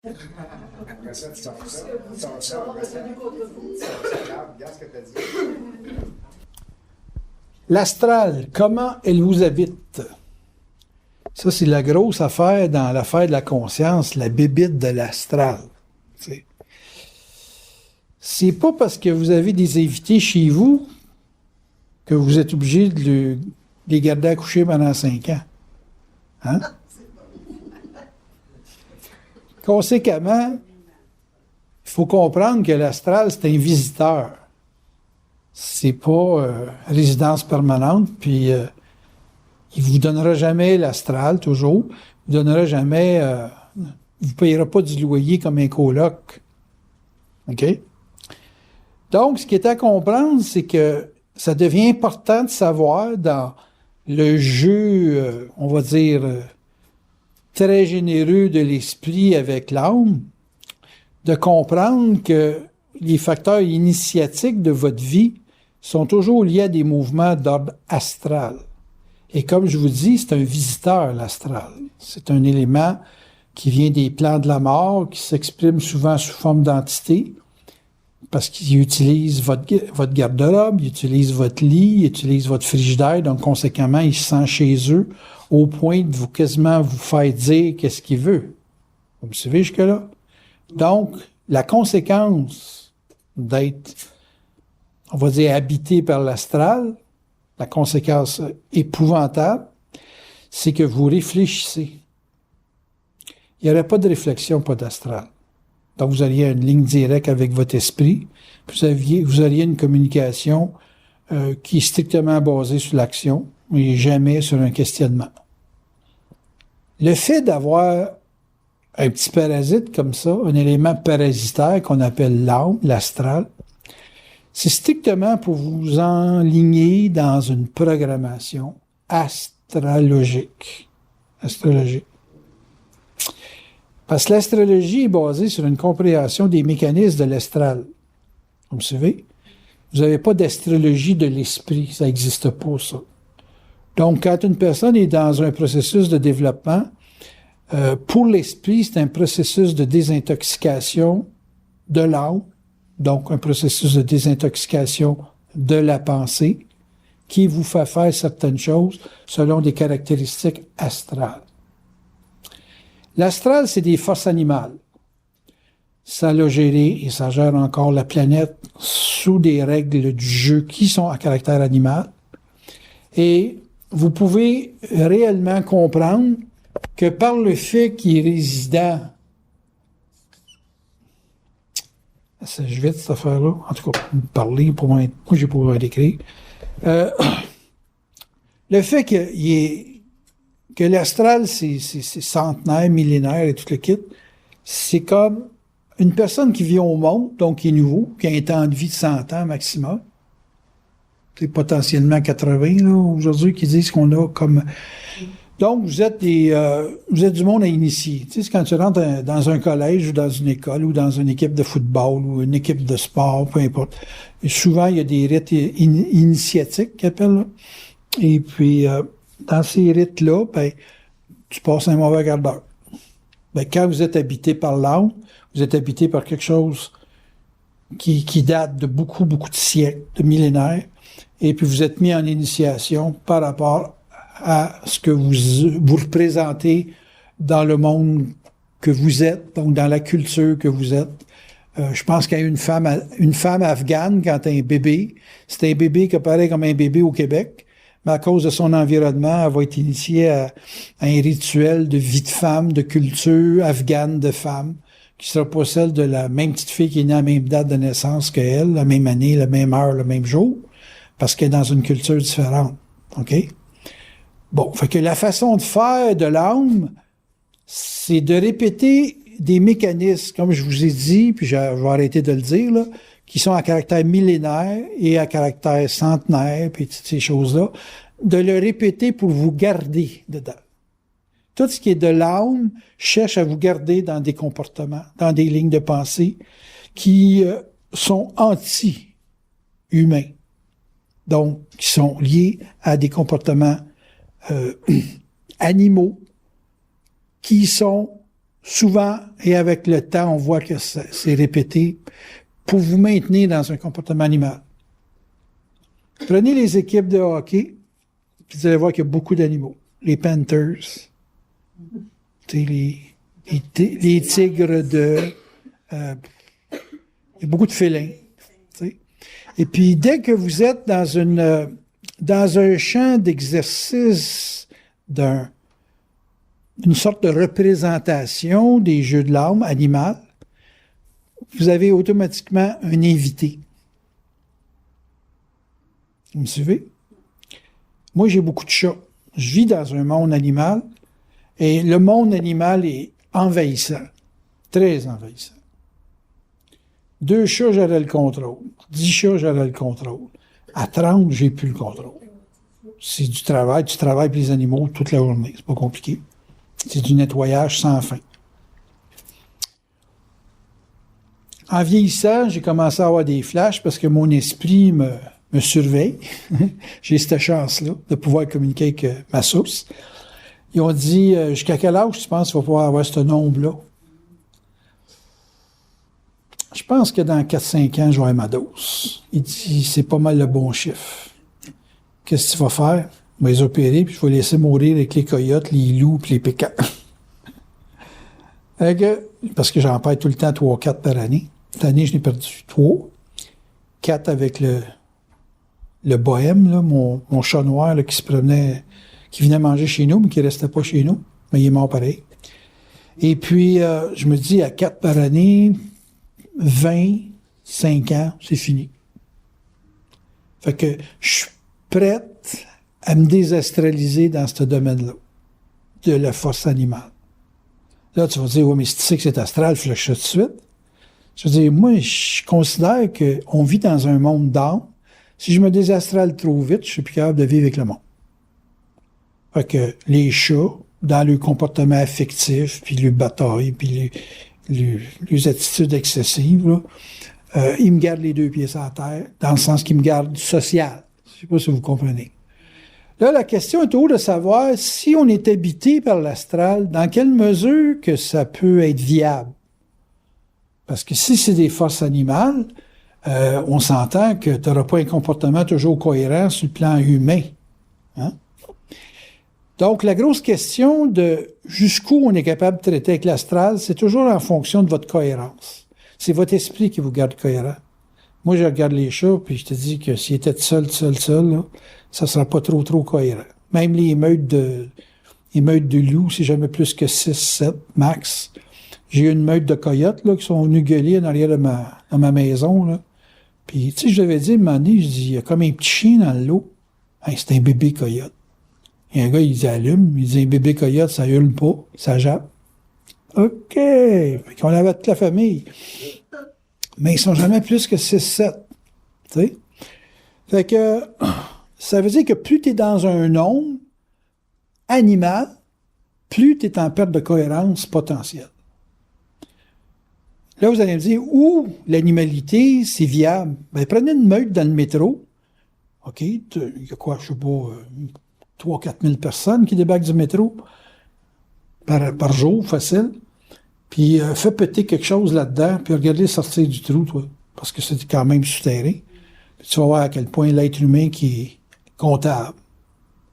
Après ça, tu sors ça. Tu sors ça. Après ça, regarde ce que tu as dit. L'astral, comment elle vous habite? Ça, c'est la grosse affaire dans l'affaire de la conscience, la bébite de l'astral. T'sais. C'est pas parce que vous avez des invités chez vous que vous êtes obligé de les garder à coucher pendant 5 ans. Hein? Conséquemment, il faut comprendre que l'astral, c'est un visiteur. C'est pas résidence permanente, puis il vous donnera jamais l'astral, toujours. Il vous donnera jamais... vous payera pas du loyer comme un coloc. OK? Donc, ce qui est à comprendre, c'est que ça devient important de savoir dans le jeu, on va dire, très généreux de l'esprit avec l'âme, de comprendre que les facteurs initiatiques de votre vie sont toujours liés à des mouvements d'ordre astral. Et comme je vous dis, c'est un visiteur, l'astral. C'est un élément qui vient des plans de la mort, qui s'exprime souvent sous forme d'entité, parce qu'il utilise votre garde-robe, il utilise votre lit, il utilise votre frigidaire, donc conséquemment, il se sent chez eux, au point de vous quasiment vous faire dire qu'est-ce qu'il veut. Vous me suivez jusque-là? Donc, la conséquence d'être, on va dire, habité par l'astral, la conséquence épouvantable, c'est que vous réfléchissez. Il n'y aurait pas de réflexion, pas d'astral. Donc, vous auriez une ligne directe avec votre esprit, puis vous auriez une communication qui est strictement basée sur l'action, mais jamais sur un questionnement. Le fait d'avoir un petit parasite comme ça, un élément parasitaire qu'on appelle l'âme, l'astral, c'est strictement pour vous enligner dans une programmation astrologique. Astrologique. Parce que l'astrologie est basée sur une compréhension des mécanismes de l'astral. Vous me suivez? Vous n'avez pas d'astrologie de l'esprit, ça n'existe pas, ça. Donc, quand une personne est dans un processus de développement, pour l'esprit, c'est un processus de désintoxication de l'âme, donc un processus de désintoxication de la pensée, qui vous fait faire certaines choses selon des caractéristiques astrales. L'astral, c'est des forces animales. Ça l'a géré et ça gère encore la planète sous des règles du jeu qui sont à caractère animal. Et vous pouvez réellement comprendre que par le fait qu'il est résident, c'est vite cette affaire-là, en tout cas, vous parler pour moi, j'ai pas l'écrire. Le fait que l'astral, c'est centenaire, millénaire et tout le kit, c'est comme une personne qui vit au monde, donc qui est nouveau, qui a un temps de vie de 100 ans maximum. C'est potentiellement 80, là, aujourd'hui, qui disent qu'on a comme... Donc, vous êtes du monde à initier. Tu sais, c'est quand tu rentres dans un collège ou dans une école ou dans une équipe de football ou une équipe de sport, peu importe. Et souvent, il y a des rites initiatiques qu'ils appellent, là. Et puis, dans ces rites-là, ben, tu passes un mauvais quart d'heure. Ben, quand vous êtes habité par l'âme, vous êtes habité par quelque chose qui date de beaucoup, beaucoup de siècles, de millénaires, et puis vous êtes mis en initiation par rapport à ce que vous représentez dans le monde que vous êtes, donc dans la culture que vous êtes. Je pense qu'il y a une femme afghane, quand elle a un bébé, c'est un bébé qui apparaît comme un bébé au Québec, mais à cause de son environnement, elle va être initiée à un rituel de vie de femme, de culture afghane de femme, qui sera pas celle de la même petite fille qui est née à la même date de naissance qu'elle, la même année, la même heure, le même jour, parce qu'elle est dans une culture différente. OK? Bon, fait que la façon de faire de l'âme, c'est de répéter des mécanismes, comme je vous ai dit, puis je vais arrêter de le dire, là, qui sont à caractère millénaire et à caractère centenaire, puis toutes ces choses-là, de le répéter pour vous garder dedans. Tout ce qui est de l'âme cherche à vous garder dans des comportements, dans des lignes de pensée qui sont anti-humains, donc qui sont liés à des comportements animaux qui sont souvent, et avec le temps, on voit que c'est répété, pour vous maintenir dans un comportement animal. Prenez les équipes de hockey, puis vous allez voir qu'il y a beaucoup d'animaux. Les Panthers, les tigres de... il y a beaucoup de félins. T'sais. Et puis, dès que vous êtes dans un champ d'exercice d'une sorte de représentation des jeux de l'âme animale, vous avez automatiquement un invité. Vous me suivez? Moi, j'ai beaucoup de chats. Je vis dans un monde animal et le monde animal est envahissant, très envahissant. 2 chats, j'aurais le contrôle. 10 chats, j'aurais le contrôle. À 30, j'ai plus le contrôle. C'est du travail. Tu travailles pour les animaux toute la journée. C'est pas compliqué. C'est du nettoyage sans fin. En vieillissant, j'ai commencé à avoir des flashs parce que mon esprit me surveille. J'ai cette chance-là de pouvoir communiquer avec ma source. Ils ont dit, jusqu'à quel âge tu penses qu'il va pouvoir avoir ce nombre-là? Je pense que dans 4-5 ans, je vais avoir ma dose. Il dit, c'est pas mal le bon chiffre. Qu'est-ce que tu vas faire? Je vais les opérer, puis je vais laisser mourir avec les coyotes, les loups, puis les pécans. Parce que j'en perds tout le temps 3-4 par année. Cette année, je n'ai perdu 3. 4 avec le bohème, là, mon chat noir là, qui se promenait, qui venait manger chez nous, mais qui restait pas chez nous. Mais il est mort pareil. Et puis, je me dis, à 4 par année, 25 ans, c'est fini. Fait que je suis prête à me désastraliser dans ce domaine-là, de la force animale. Là, tu vas dire, oui, mais si tu sais que c'est astral, il faut que je tout de suite. Je veux dire, moi, je considère qu'on vit dans un monde d'âme. Si je me désastrale trop vite, je suis plus capable de vivre avec le monde. Fait que les chats, dans leur comportement affectif, puis leur bataille, puis les attitudes excessives, là, ils me gardent les 2 pieds sur la terre, dans le sens qu'ils me gardent social. Je sais pas si vous comprenez. Là, la question est toujours de savoir si on est habité par l'astral, dans quelle mesure que ça peut être viable. Parce que si c'est des forces animales, on s'entend que tu n'auras pas un comportement toujours cohérent sur le plan humain. Hein? Donc, la grosse question de jusqu'où on est capable de traiter avec l'astral, c'est toujours en fonction de votre cohérence. C'est votre esprit qui vous garde cohérent. Moi, je regarde les chats, puis je te dis que s'ils étaient seul, là, ça sera pas trop cohérent. Même les meutes de loups, c'est jamais plus que 6, 7, max. J'ai eu une meute de coyotes, là, qui sont venus gueuler en arrière de ma maison, là. Puis, tu sais, je devais dire, à un moment donné, je dis, il y a comme un petit chien dans le lot. Hey, c'est un bébé coyote. Et un gars, il dit, allume. Il dit, un bébé coyote, ça hurle pas, ça jappe. OK. Fait qu'on avait toute la famille. Mais ils sont jamais plus que 6-7. Tu sais? Fait que, ça veut dire que plus tu es dans un nombre animal, plus tu es en perte de cohérence potentielle. Là, vous allez me dire, où l'animalité, c'est viable? Ben, prenez une meute dans le métro. OK? Il y a quoi, je sais pas, 3-4 000 personnes qui débarquent du métro par jour, facile. Puis, fais péter quelque chose là-dedans, puis regardez sortir du trou, toi. Parce que c'est quand même souterrain. Puis tu vas voir à quel point l'être humain qui est comptable,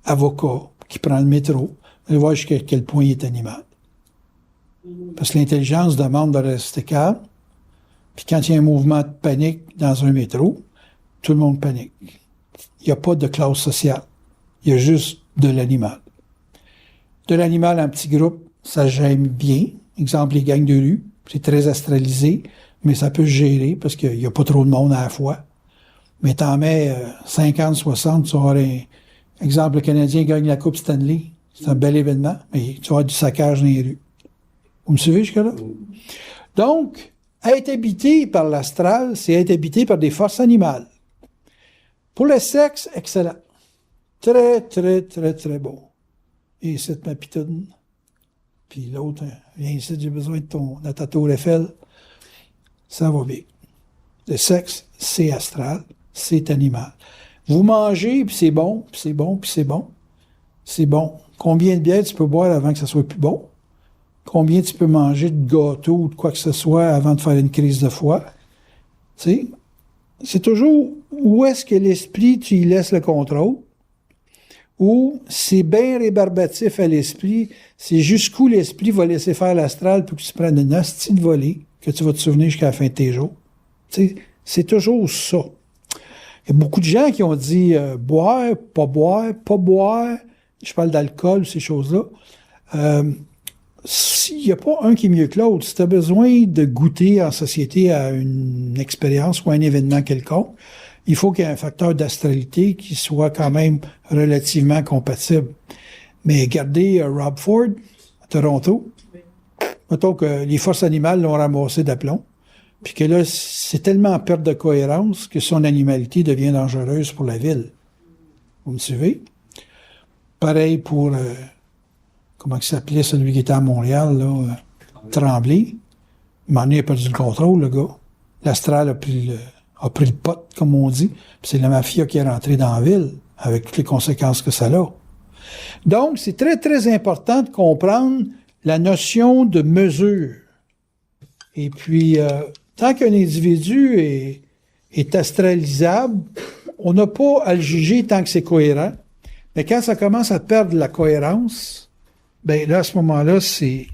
avocat, qui prend le métro, vous allez voir jusqu'à quel point il est animal. Parce que l'intelligence demande de rester calme. Puis quand il y a un mouvement de panique dans un métro, tout le monde panique. Il n'y a pas de classe sociale. Il y a juste de l'animal. De l'animal en petit groupe, ça gêne bien. Exemple, les gangs de rue, c'est très astralisé, mais ça peut se gérer parce qu'il n'y a pas trop de monde à la fois. Mais t'en mets 50, 60, tu vas avoir exemple, le Canadien gagne la Coupe Stanley. C'est un bel événement, mais tu vas avoir du saccage dans les rues. Vous me suivez jusque-là? Donc, être habité par l'astral, c'est être habité par des forces animales. Pour le sexe, excellent. Très, très, très, très bon. Et cette ma pitoune. Puis l'autre, viens ici, j'ai besoin de ta tour Eiffel. Ça va bien. Le sexe, c'est astral, c'est animal. Vous mangez, puis c'est bon, puis c'est bon, puis c'est bon. C'est bon. Combien de bières tu peux boire avant que ça soit plus bon? combien tu peux manger de gâteaux ou de quoi que ce soit avant de faire une crise de foie. Tu sais, c'est toujours où est-ce que l'esprit, tu y laisses le contrôle, ou c'est bien rébarbatif à l'esprit, c'est jusqu'où l'esprit va laisser faire l'astral pour que tu prennes une hostie de volée, que tu vas te souvenir jusqu'à la fin de tes jours. Tu sais, c'est toujours ça. Il y a beaucoup de gens qui ont dit boire, pas boire, pas boire. Je parle d'alcool, ces choses-là. S'il n'y a pas un qui est mieux que l'autre, si tu as besoin de goûter en société à une expérience ou un événement quelconque, il faut qu'il y ait un facteur d'astralité qui soit quand même relativement compatible. Mais regardez Rob Ford, à Toronto, mettons que les forces animales l'ont ramassé d'aplomb, puis que là, c'est tellement en perte de cohérence que son animalité devient dangereuse pour la ville. Vous me suivez? Pareil pour, comment il s'appelait celui qui était à Montréal, là, Tremblay. Il a perdu le contrôle, le gars. L'astral a pris le pot, comme on dit. Puis c'est la mafia qui est rentrée dans la ville, avec toutes les conséquences que ça a. Donc, c'est très, très important de comprendre la notion de mesure. Et puis, tant qu'un individu est astralisable, on n'a pas à le juger tant que c'est cohérent. Mais quand ça commence à perdre la cohérence, ben là, à ce moment-là, c'est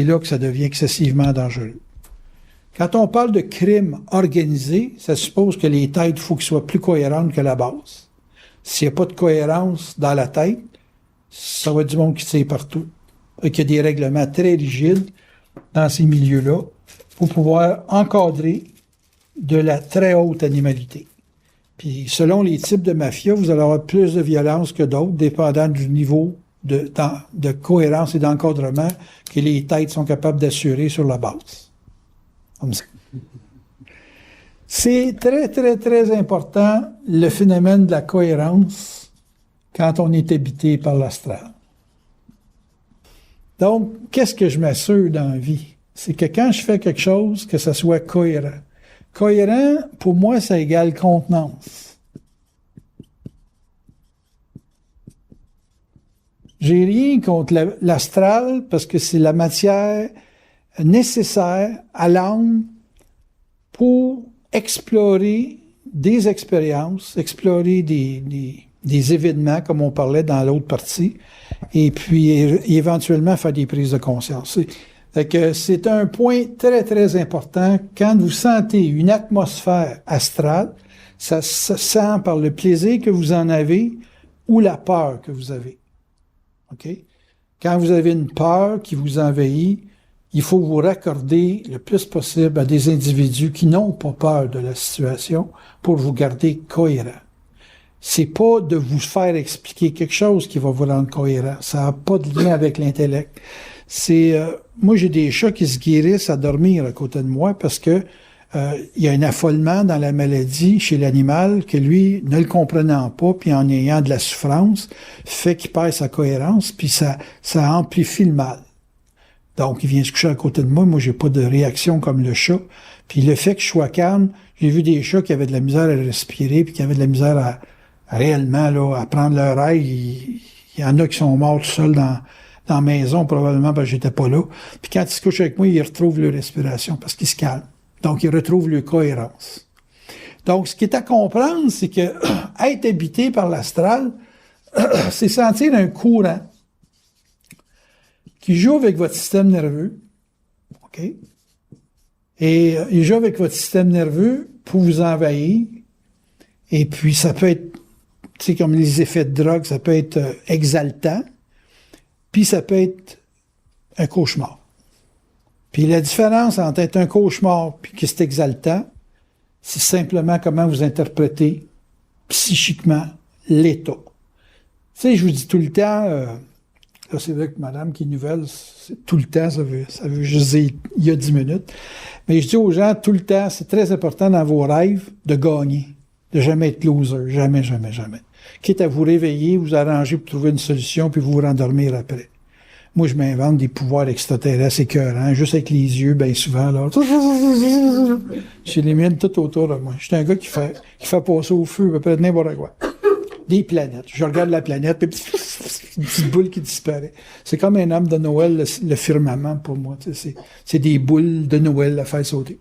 là que ça devient excessivement dangereux. Quand on parle de crime organisé, ça suppose que les têtes, il faut qu'elles soient plus cohérentes que la base. S'il n'y a pas de cohérence dans la tête, ça va être du monde qui tire partout. Il y a des règlements très rigides dans ces milieux-là pour pouvoir encadrer de la très haute animalité. Puis, selon les types de mafia, vous allez avoir plus de violence que d'autres, dépendant du niveau de cohérence et d'encadrement que les têtes sont capables d'assurer sur la base. Comme ça. C'est très, très, très important, le phénomène de la cohérence, quand on est habité par l'astral. Donc, qu'est-ce que je m'assure dans la vie? C'est que quand je fais quelque chose, que ça soit cohérent. Cohérent, pour moi, ça égale contenance. J'ai rien contre l'astral parce que c'est la matière nécessaire à l'âme pour explorer des expériences, explorer des événements, comme on parlait dans l'autre partie, et puis éventuellement faire des prises de conscience. Fait que c'est un point très, très important. Quand vous sentez une atmosphère astrale, ça se sent par le plaisir que vous en avez ou la peur que vous avez. OK? Quand vous avez une peur qui vous envahit, il faut vous raccorder le plus possible à des individus qui n'ont pas peur de la situation pour vous garder cohérent. C'est pas de vous faire expliquer quelque chose qui va vous rendre cohérent. Ça n'a pas de lien avec l'intellect. Moi, j'ai des chats qui se guérissent à dormir à côté de moi parce que il y a un affolement dans la maladie chez l'animal que lui, ne le comprenant pas, puis en ayant de la souffrance, fait qu'il perd sa cohérence, puis ça amplifie le mal. Donc, il vient se coucher à côté de moi. Moi, j'ai pas de réaction comme le chat. Puis le fait que je sois calme, j'ai vu des chats qui avaient de la misère à respirer, puis qui avaient de la misère à réellement là, à prendre leur air. Il y en a qui sont morts tout seuls dans la maison, probablement parce que j'étais pas là. Puis quand ils se couchent avec moi, ils retrouvent leur respiration parce qu'ils se calment. Donc, ils retrouvent leur cohérence. Donc, ce qui est à comprendre, c'est que être habité par l'astral, c'est sentir un courant qui joue avec votre système nerveux, OK? Et il joue avec votre système nerveux pour vous envahir. Et puis, ça peut être, tu sais, comme les effets de drogue, ça peut être exaltant, puis ça peut être un cauchemar. Puis la différence entre être un cauchemar puis que c'est exaltant, c'est simplement comment vous interprétez psychiquement l'état. Tu sais, je vous dis tout le temps, là c'est vrai que madame qui est nouvelle, c'est tout le temps, ça veut juste dire il y a 10 minutes. Mais je dis aux gens tout le temps, c'est très important dans vos rêves de gagner, de jamais être loser, jamais, jamais, jamais. Quitte à vous réveiller, vous arranger pour trouver une solution puis vous rendormir après. Moi, je m'invente des pouvoirs extraterrestres écœurants, juste avec les yeux, bien souvent, là. J'ai les miennes tout autour de moi. Je suis un gars qui fait passer au feu à peu près n'importe quoi. Des planètes. Je regarde la planète, puis une petite boule qui disparaît. C'est comme un arbre de Noël, le firmament pour moi. C'est des boules de Noël à faire sauter.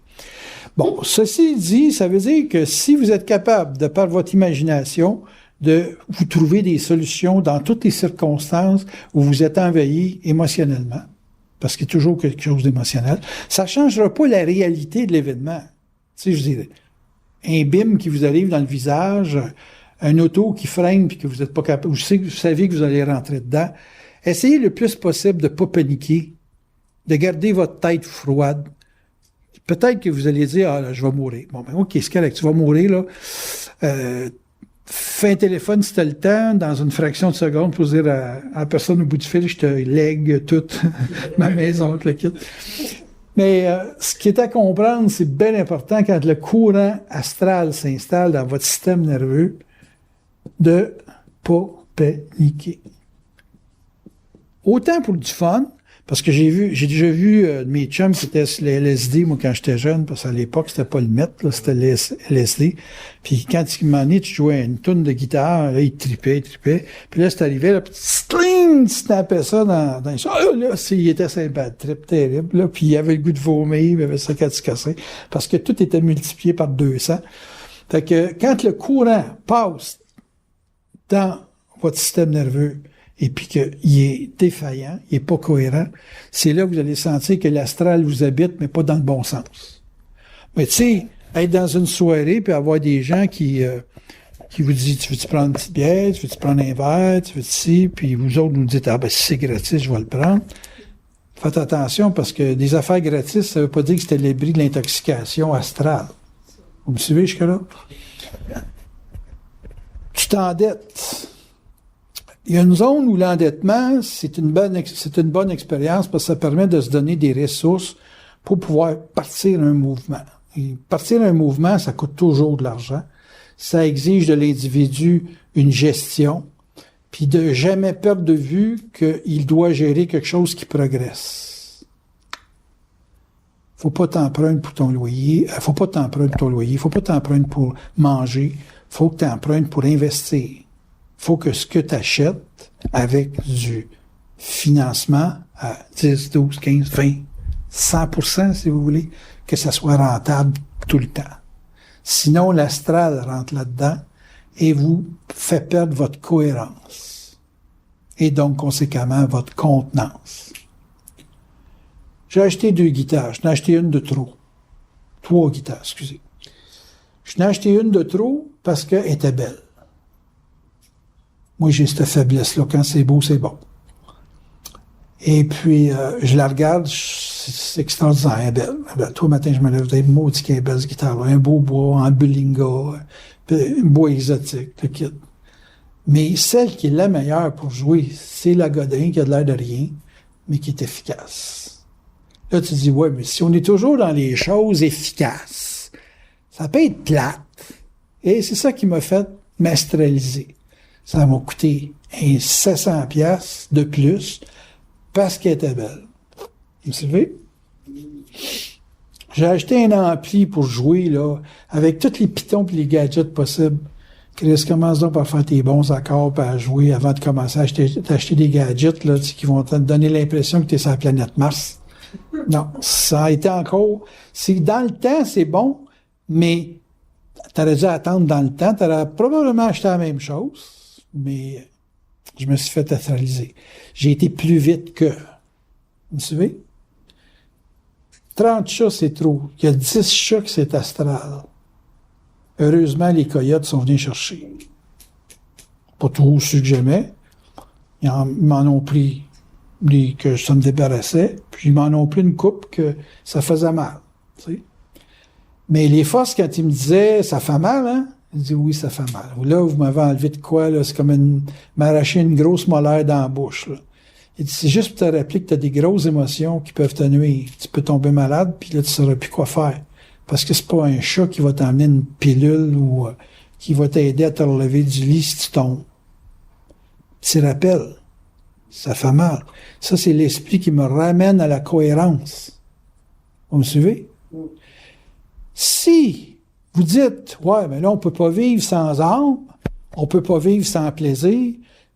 Bon, ceci dit, ça veut dire que si vous êtes capable, de par votre imagination, de vous trouver des solutions dans toutes les circonstances où vous êtes envahi émotionnellement, parce qu'il y a toujours quelque chose d'émotionnel, ça ne changera pas la réalité de l'événement. Tu sais, je dirais, un bim qui vous arrive dans le visage, un auto qui freine puis que vous n'êtes pas capable, vous savez que vous allez rentrer dedans, essayez le plus possible de ne pas paniquer, de garder votre tête froide. Peut-être que vous allez dire, ah là, je vais mourir. Bon, ben ok, c'est correct, tu vas mourir, là. Fais un téléphone si tu as le temps, dans une fraction de seconde, pour dire à la personne au bout du fil, je te lègue toute ma maison, le kit. Mais ce qui est à comprendre, c'est bien important quand le courant astral s'installe dans votre système nerveux, de pas paniquer. Autant pour du fun, parce que j'ai déjà vu mes chums qui étaient sur le LSD, moi, quand j'étais jeune, parce qu'à l'époque, c'était pas le meth, là, c'était le LSD. Puis quand il m'en est, tu jouais une toune de guitare, là, il tripait. Puis là, c'est arrivé, là, puis sling, tu tapais ça dans les... Ah, là, il était sur un bad trip terrible, là, puis il avait le goût de vomir, il avait ça qu'à se casser, parce que tout était multiplié par 200. Fait que quand le courant passe dans votre système nerveux, et puis qu'il est défaillant, il n'est pas cohérent, c'est là que vous allez sentir que l'astral vous habite, mais pas dans le bon sens. Mais tu sais, être dans une soirée, puis avoir des gens qui vous disent, tu veux-tu prendre une petite bière, tu veux-tu prendre un verre, tu veux-tu ci, puis vous autres nous dites, ah ben si c'est gratis, je vais le prendre. Faites attention, parce que des affaires gratis, ça veut pas dire que c'était l'abri de l'intoxication astrale. Vous me suivez jusque-là? Tu t'endettes. Il y a une zone où l'endettement, c'est une bonne expérience parce que ça permet de se donner des ressources pour pouvoir partir un mouvement. Et partir un mouvement, ça coûte toujours de l'argent. Ça exige de l'individu une gestion, puis de jamais perdre de vue qu'il doit gérer quelque chose qui progresse. Faut pas t'emprunter pour ton loyer, faut pas t'emprunter pour manger, faut que t'empruntes pour investir. Faut que ce que tu achètes avec du financement à 10, 12, 15, 20, 100%, si vous voulez, que ça soit rentable tout le temps. Sinon, l'astral rentre là-dedans et vous fait perdre votre cohérence. Et donc, conséquemment, votre contenance. J'ai acheté 2 guitares. Je n'ai acheté une de trop. 3 guitares, excusez. Je n'ai acheté une de trop parce qu'elle était belle. Moi, j'ai cette faiblesse-là. Quand c'est beau, c'est bon. Et puis, je la regarde, c'est extraordinaire, elle est belle. Toi, matin, je me lève, des maudits qu'elle est belle, cette guitare-là. Un beau bois, en belinga, un bois exotique, le kit. Mais celle qui est la meilleure pour jouer, c'est la Godin, qui a de l'air de rien, mais qui est efficace. Là, tu dis, ouais, mais si on est toujours dans les choses efficaces, ça peut être plate. Et c'est ça qui m'a fait m'astraliser. Ça m'a coûté 700 pièces de plus parce qu'elle était belle. Vous savez? J'ai acheté un ampli pour jouer, là, avec tous les pitons et les gadgets possibles. Chris, commence donc par faire tes bons accords à jouer avant de commencer à acheter des gadgets, là, qui vont te donner l'impression que tu es sur la planète Mars. Non, ça a été encore... Dans le temps, c'est bon, mais t'aurais dû attendre dans le temps. T'aurais probablement acheté la même chose. Mais je me suis fait astraliser. J'ai été plus vite que. Vous suivez? 30 chats, c'est trop. Il y a 10 chats que c'est astral. Heureusement, les coyotes sont venus chercher. Pas tous ceux que j'aimais. Ils m'en ont pris des que ça me débarrassait, puis ils m'en ont pris une coupe que ça faisait mal. Tu sais? Mais les forces, quand ils me disaient « ça fait mal, hein? » Il dit oui, ça fait mal. Là, vous m'avez enlevé de quoi, là? C'est comme m'arracher une grosse molaire dans la bouche, là. Il dit, c'est juste pour te rappeler que tu as des grosses émotions qui peuvent te nuire. Tu peux tomber malade, puis là, tu sauras plus quoi faire. Parce que c'est pas un chat qui va t'emmener une pilule ou qui va t'aider à te relever du lit si tu tombes. Tu rappelles. Ça fait mal. Ça, c'est l'esprit qui me ramène à la cohérence. Vous me suivez? Si vous dites, ouais, mais là, on peut pas vivre sans âme, on peut pas vivre sans plaisir,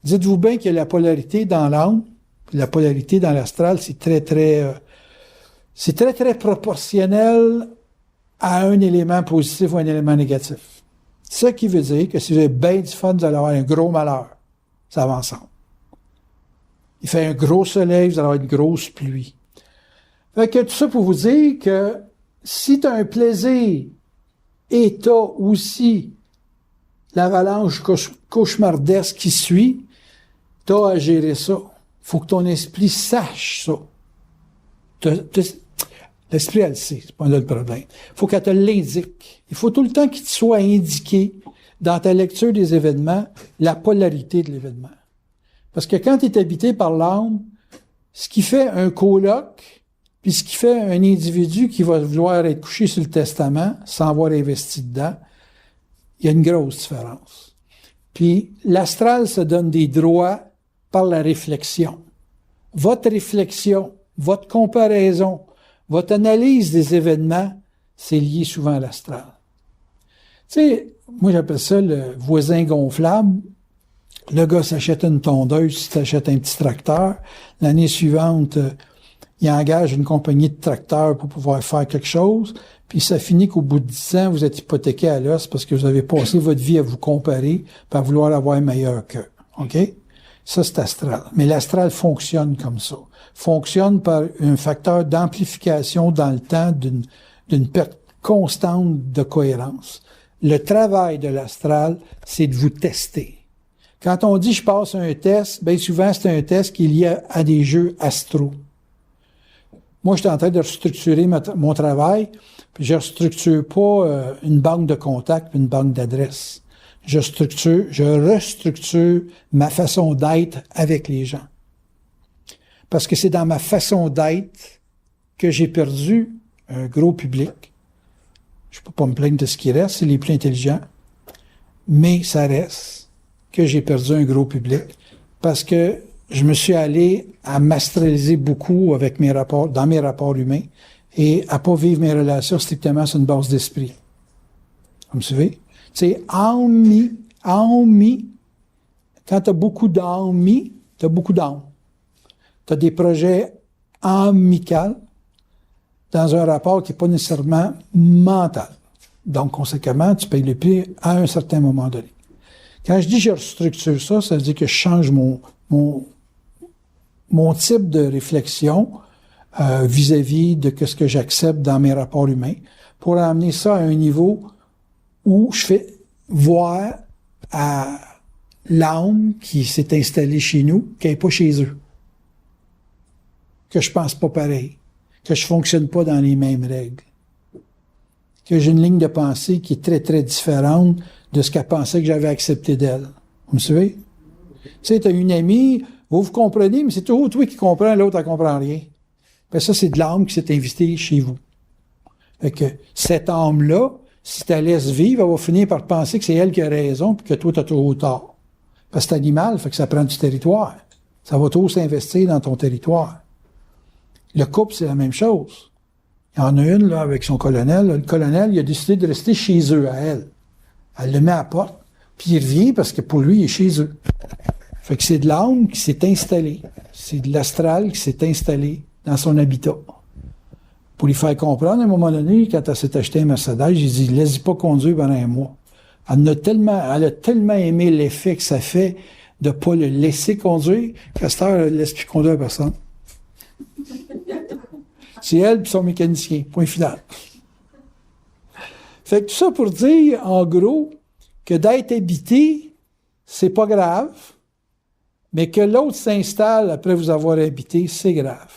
Dites-vous bien que la polarité dans l'âme, la polarité dans l'astral, c'est très, très proportionnel à un élément positif ou un élément négatif. Ce qui veut dire que si vous avez bien du fun, vous allez avoir un gros malheur. Ça va ensemble. Il fait un gros soleil, vous allez avoir une grosse pluie. Fait que tout ça pour vous dire que si tu as un plaisir et tu as aussi l'avalanche cauchemardesque qui suit, tu as à gérer ça. Faut que ton esprit sache ça. L'esprit, elle le sait, c'est pas là le problème. Faut qu'elle te l'indique. Il faut tout le temps qu'il te soit indiqué dans ta lecture des événements la polarité de l'événement. Parce que quand tu es habité par l'âme, ce qui fait un coloc, puis ce qui fait un individu qui va vouloir être couché sur le testament sans avoir investi dedans, il y a une grosse différence. Puis l'astral se donne des droits par la réflexion. Votre réflexion, votre comparaison, votre analyse des événements, c'est lié souvent à l'astral. Tu sais, moi j'appelle ça le voisin gonflable. Le gars s'achète une tondeuse, il s'achète un petit tracteur. L'année suivante, il engage une compagnie de tracteurs pour pouvoir faire quelque chose. Puis ça finit qu'au bout de 10 ans, vous êtes hypothéqué à l'os parce que vous avez passé votre vie à vous comparer, à vouloir avoir meilleur qu'eux. OK? Ça, c'est astral. Mais l'astral fonctionne comme ça. Fonctionne par un facteur d'amplification dans le temps d'une perte constante de cohérence. Le travail de l'astral, c'est de vous tester. Quand on dit « je passe un test », bien souvent, c'est un test qui est lié à des jeux astraux. Moi, je suis en train de restructurer mon travail, puis je ne restructure pas une banque de contacts puis une banque d'adresses. Je restructure ma façon d'être avec les gens. Parce que c'est dans ma façon d'être que j'ai perdu un gros public. Je peux pas me plaindre de ce qui reste, c'est les plus intelligents. Mais ça reste que j'ai perdu un gros public parce que je me suis allé à m'astraliser beaucoup avec dans mes rapports humains et à pas vivre mes relations strictement sur une base d'esprit. Vous me suivez? Tu sais, quand t'as beaucoup d'ami, t'as beaucoup d'âme. T'as des projets amicaux dans un rapport qui n'est pas nécessairement mental. Donc, conséquemment, tu payes le prix à un certain moment donné. Quand je dis je restructure ça, ça veut dire que je change mon type de réflexion vis-à-vis de ce que j'accepte dans mes rapports humains pour amener ça à un niveau où je fais voir à l'âme qui s'est installée chez nous qu'elle n'est pas chez eux. Que je pense pas pareil. Que je fonctionne pas dans les mêmes règles. Que j'ai une ligne de pensée qui est très, très différente de ce qu'elle pensait que j'avais accepté d'elle. Vous me suivez? Tu sais, t'as une amie, vous comprenez, mais c'est toujours toi qui comprends, l'autre, elle comprend rien. Ben ça, c'est de l'âme qui s'est invitée chez vous. Fait que cette âme-là, si tu la laisses vivre, elle va finir par penser que c'est elle qui a raison puis que toi, tu as toujours tort. Parce que c'est animal, fait que ça prend du territoire. Ça va toujours s'investir dans ton territoire. Le couple, c'est la même chose. Il y en a une, là, avec son colonel. Le colonel, il a décidé de rester chez eux, à elle. Elle le met à la porte, puis il revient parce que pour lui, il est chez eux. Fait que c'est de l'âme qui s'est installée. C'est de l'astral qui s'est installé dans son habitat. Pour lui faire comprendre, à un moment donné, quand elle s'est acheté un Mercedes, j'ai dit, laisse-y pas conduire pendant un mois. Elle a tellement aimé l'effet que ça fait de pas le laisser conduire, qu'à cette heure, elle ne laisse plus conduire personne. C'est elle et son mécanicien. Point final. Fait que tout ça pour dire, en gros, que d'être habité, c'est pas grave, mais que l'autre s'installe après vous avoir habité, c'est grave.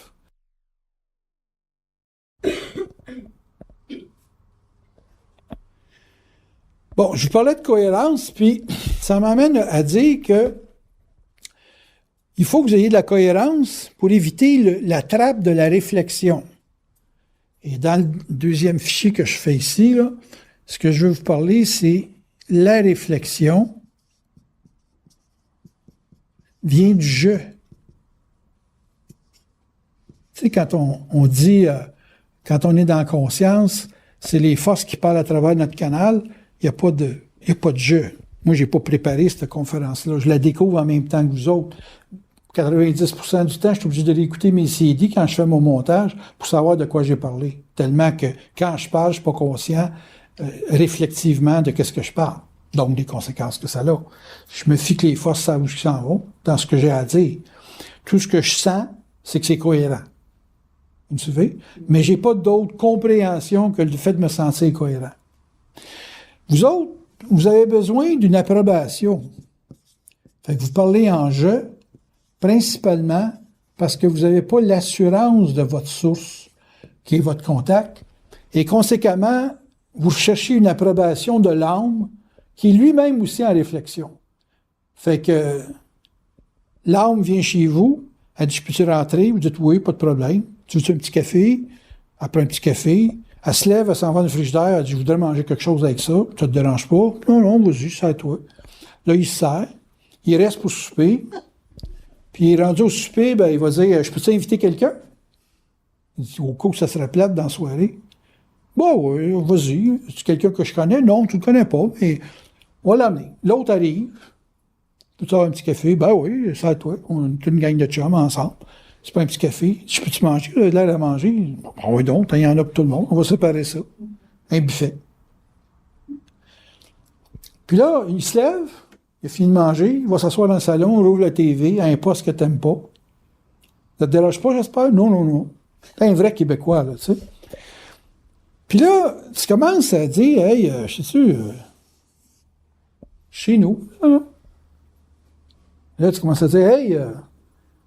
Bon, je vous parlais de cohérence, puis ça m'amène à dire que il faut que vous ayez de la cohérence pour éviter la trappe de la réflexion. Et dans le deuxième fichier que je fais ici, là, ce que je veux vous parler, c'est la réflexion vient du jeu. Tu sais, quand on dit, quand on est dans la conscience, c'est les forces qui parlent à travers notre canal, il n'y a pas de jeu. Moi, j'ai pas préparé cette conférence-là. Je la découvre en même temps que vous autres. 90% du temps, je suis obligé de réécouter mes CD quand je fais mon montage pour savoir de quoi j'ai parlé. Tellement que quand je parle, je suis pas conscient réflectivement de qu'est-ce que je parle. Donc, des conséquences que ça a. Je me fie que les forces savent où ils s'en vont dans ce que j'ai à dire. Tout ce que je sens, c'est que c'est cohérent. Vous me suivez? Mais j'ai pas d'autre compréhension que le fait de me sentir cohérent. Vous autres, vous avez besoin d'une approbation. Fait que vous parlez en je, principalement parce que vous n'avez pas l'assurance de votre source, qui est votre contact, et conséquemment, vous cherchez une approbation de l'âme qui est lui-même aussi en réflexion. Fait que l'âme vient chez vous, elle dit « Peux-tu rentrer? » Vous dites « Oui, pas de problème. » Tu veux un petit café? Après un petit café, elle se lève, elle s'en va dans le frigidaire, elle dit « Je voudrais manger quelque chose avec ça. Ça te dérange pas? » Non, non, vas-y, sers-toi. Là, il se sert. Il reste pour souper. Puis, il est rendu au souper, ben, il va dire « Je peux-tu inviter quelqu'un? » Il dit « Au cas où ça serait plate dans la soirée. » Bon, oui, vas-y. C'est quelqu'un que je connais? Non, tu ne le connais pas, mais on va l'amener. L'autre arrive. Peux-tu avoir un petit café? Ben oui, sers-toi. On est une gang de chums ensemble. C'est pas un petit café. Je peux-tu manger? Il a l'air à manger. Ah oui, donc, il y en a pour tout le monde. On va séparer ça. Un buffet. Puis là, il se lève, il a fini de manger, il va s'asseoir dans le salon, il ouvre la TV à un poste que t'aimes pas. Ça te dérange pas, j'espère? Non, non, non. T'es un vrai Québécois, là, tu sais. Puis là, tu commences à dire, hey, sais-tu, chez nous, là, tu commences à dire, hey,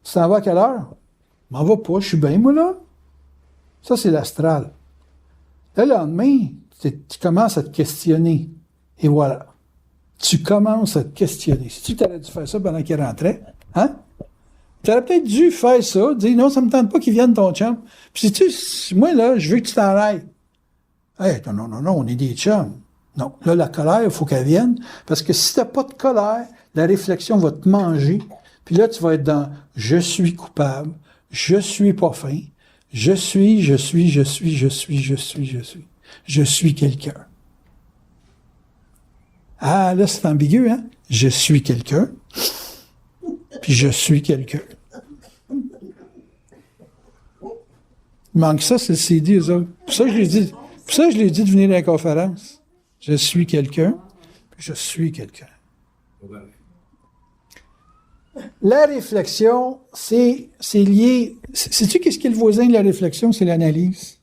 tu t'en vas à quelle heure? M'en va pas, je suis bien, moi, là. Ça, c'est l'astral. Là, le lendemain, tu commences à te questionner. Et voilà. Tu commences à te questionner. Si tu aurais dû faire ça pendant qu'il rentrait, hein? Tu aurais peut-être dû faire ça, dire, non, ça me tente pas qu'il vienne ton chum. Puis sais-tu, moi, là, je veux que tu t'en ailles. Hey, non, non, non, on est des chums. Non. Là, la colère, il faut qu'elle vienne. Parce que si t'as pas de colère, la réflexion va te manger. Puis là, tu vas être dans « je suis coupable »,« je suis pas fin »,« je suis ». Je suis quelqu'un. Ah, là, c'est ambigu, hein? Je suis quelqu'un, puis je suis quelqu'un. Il manque ça, c'est le CD, eux autres. Pour ça, je l'ai dit de venir à la conférence. Je suis quelqu'un, puis je suis quelqu'un. La réflexion, c'est lié... Sais-tu qu'est-ce qui est le voisin de la réflexion? C'est l'analyse.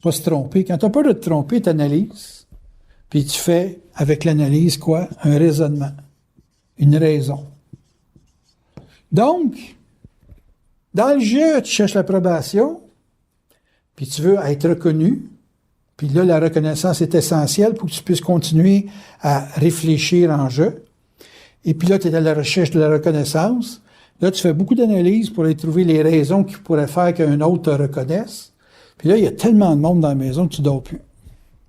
Pas se tromper. Quand tu as peur de te tromper, tu analyses. Puis tu fais, avec l'analyse, quoi? Un raisonnement. Une raison. Donc, dans le jeu, tu cherches l'approbation, puis tu veux être reconnu. Puis là, la reconnaissance est essentielle pour que tu puisses continuer à réfléchir en jeu. Et puis là, tu es à la recherche de la reconnaissance. Là, tu fais beaucoup d'analyses pour aller trouver les raisons qui pourraient faire qu'un autre te reconnaisse. Puis là, il y a tellement de monde dans la maison que tu ne dors plus.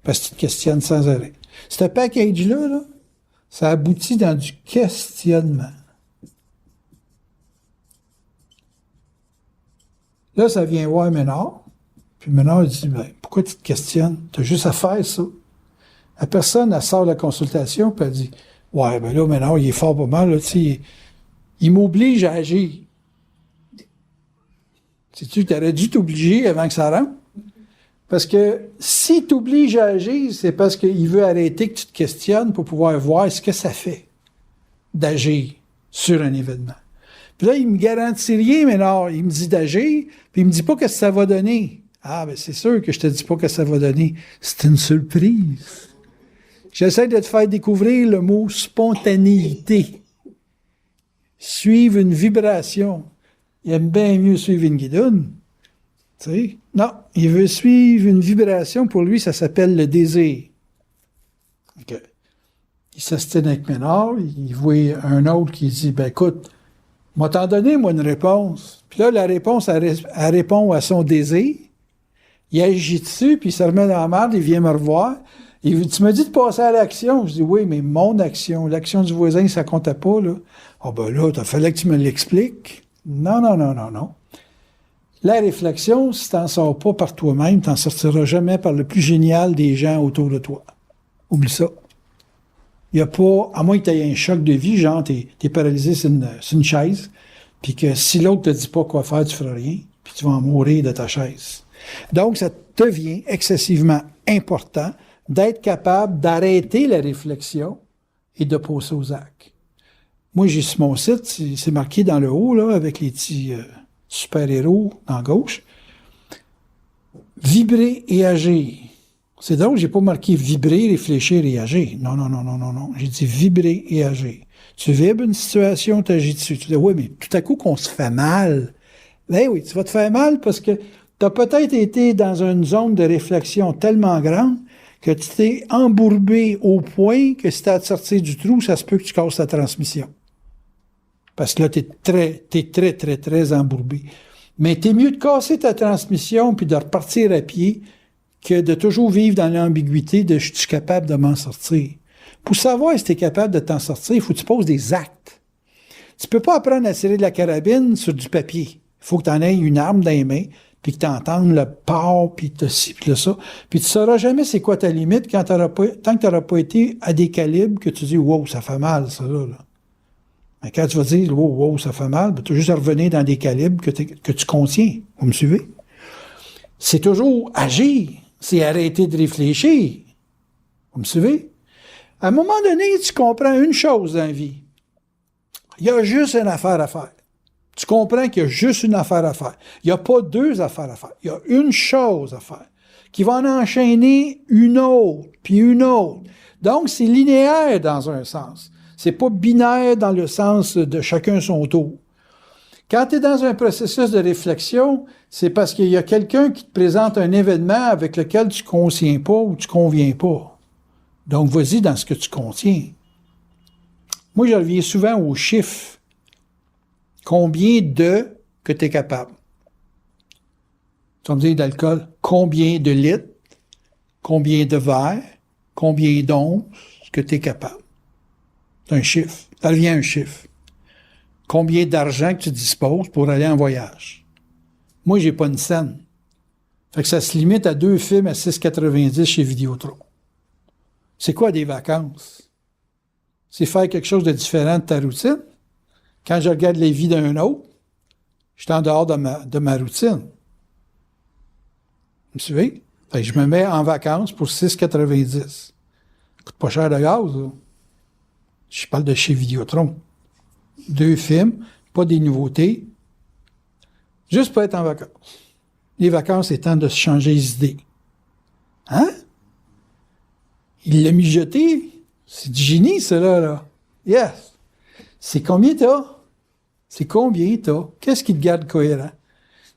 Parce que tu te questionnes sans arrêt. Ce package-là, là, ça aboutit dans du questionnement. Là, ça vient voir Ménard. Puis Ménard, il dit, ben, pourquoi tu te questionnes? Tu as juste à faire ça. La personne, elle sort de la consultation, puis elle dit, ouais, ben là, Ménard, il est fort pas mal, là, tu sais, il m'oblige à agir. Sais-tu, tu aurais dû t'obliger avant que ça rentre? Parce que si tu obliges à agir, c'est parce qu'il veut arrêter que tu te questionnes pour pouvoir voir ce que ça fait d'agir sur un événement. Puis là, il me garantit rien, mais non, il me dit d'agir, puis il me dit pas que ça va donner. Ah, ben c'est sûr que je te dis pas que ça va donner. C'est une surprise. J'essaie de te faire découvrir le mot spontanéité. Suivre une vibration. Il aime bien mieux suivre une guidoune. Tu sais? Non, il veut suivre une vibration. Pour lui, ça s'appelle le désir. Okay. Il s'astine avec Ménard. Il voit un autre qui dit, ben écoute, m'a t'en donné, moi, une réponse. Puis là, la réponse, elle répond à son désir. Il agit dessus, puis il se remet dans la merde, il vient me revoir. Tu m'as dit de passer à l'action. Je dis, oui, mais mon action, l'action du voisin, ça comptait pas, là. Ah ben là, il fallait que tu me l'expliques. Non, non, non, non, non. La réflexion, si tu n'en sors pas par toi-même, tu n'en sortiras jamais par le plus génial des gens autour de toi. Oublie ça. Il n'y a pas, à moins que tu aies un choc de vie, genre, t'es paralysé sur une chaise, puis que si l'autre te dit pas quoi faire, tu feras rien, puis tu vas en mourir de ta chaise. Donc, ça devient excessivement important d'être capable d'arrêter la réflexion et de passer aux actes. Moi, j'ai sur mon site, c'est marqué dans le haut, là, avec les petits super-héros en gauche. Vibrer et agir. C'est drôle, j'ai pas marqué vibrer, réfléchir et agir. Non. J'ai dit vibrer et agir. Tu vibres une situation, tu agis dessus. Tu dis, oui, mais tout à coup qu'on se fait mal. Ben oui, tu vas te faire mal parce que tu as peut-être été dans une zone de réflexion tellement grande que tu t'es embourbé au point que si tu as à te sortir du trou, ça se peut que tu casses ta transmission. Parce que là, t'es très embourbé. Mais t'es mieux de casser ta transmission puis de repartir à pied que de toujours vivre dans l'ambiguïté de « je suis capable de m'en sortir ». Pour savoir si tu es capable de t'en sortir, il faut que tu poses des actes. Tu peux pas apprendre à tirer de la carabine sur du papier. Il faut que tu en aies une arme dans les mains, puis que tu entendes le pas, puis ci, puis ça. Puis tu sauras jamais c'est quoi ta limite tant que tu n'auras pas été à des calibres que tu dis « wow, ça fait mal, ça là ». Mais quand tu vas dire « wow, ça fait mal », ben, tu as juste à revenir dans des calibres que tu contiens. Vous me suivez? C'est toujours agir. C'est arrêter de réfléchir. Vous me suivez? À un moment donné, tu comprends une chose dans la vie. Il y a juste une affaire à faire. Tu comprends qu'il y a juste une affaire à faire. Il n'y a pas deux affaires à faire. Il y a une chose à faire qui va en enchaîner une autre, puis une autre. Donc, c'est linéaire dans un sens. C'est pas binaire dans le sens de chacun son tour. Quand tu es dans un processus de réflexion, c'est parce qu'il y a quelqu'un qui te présente un événement avec lequel tu ne contiens pas ou tu ne conviens pas. Donc, vas-y dans ce que tu contiens. Moi, je reviens souvent aux chiffres. Combien de que tu es capable? Tu vas me dire d'alcool, combien de litres, combien de verres, combien d'onces que tu es capable? C'est un chiffre. Ça revient à un chiffre. Combien d'argent que tu disposes pour aller en voyage? Moi, j'ai pas une scène. Fait que ça se limite à 2 films à 6,90 chez Vidéotron. C'est quoi des vacances? C'est faire quelque chose de différent de ta routine. Quand je regarde les vies d'un autre, je suis en dehors de ma routine. Vous me suivez? Fait que je me mets en vacances pour 6,90. Ça coûte pas cher de gaz, là. Je parle de chez Vidéotron. 2 films, pas des nouveautés, juste pour être en vacances. Les vacances étant de se changer les idées. Hein? Il l'a mijoté. C'est du génie, cela, là. Yes. C'est combien t'as? C'est combien t'as? Qu'est-ce qui te garde cohérent?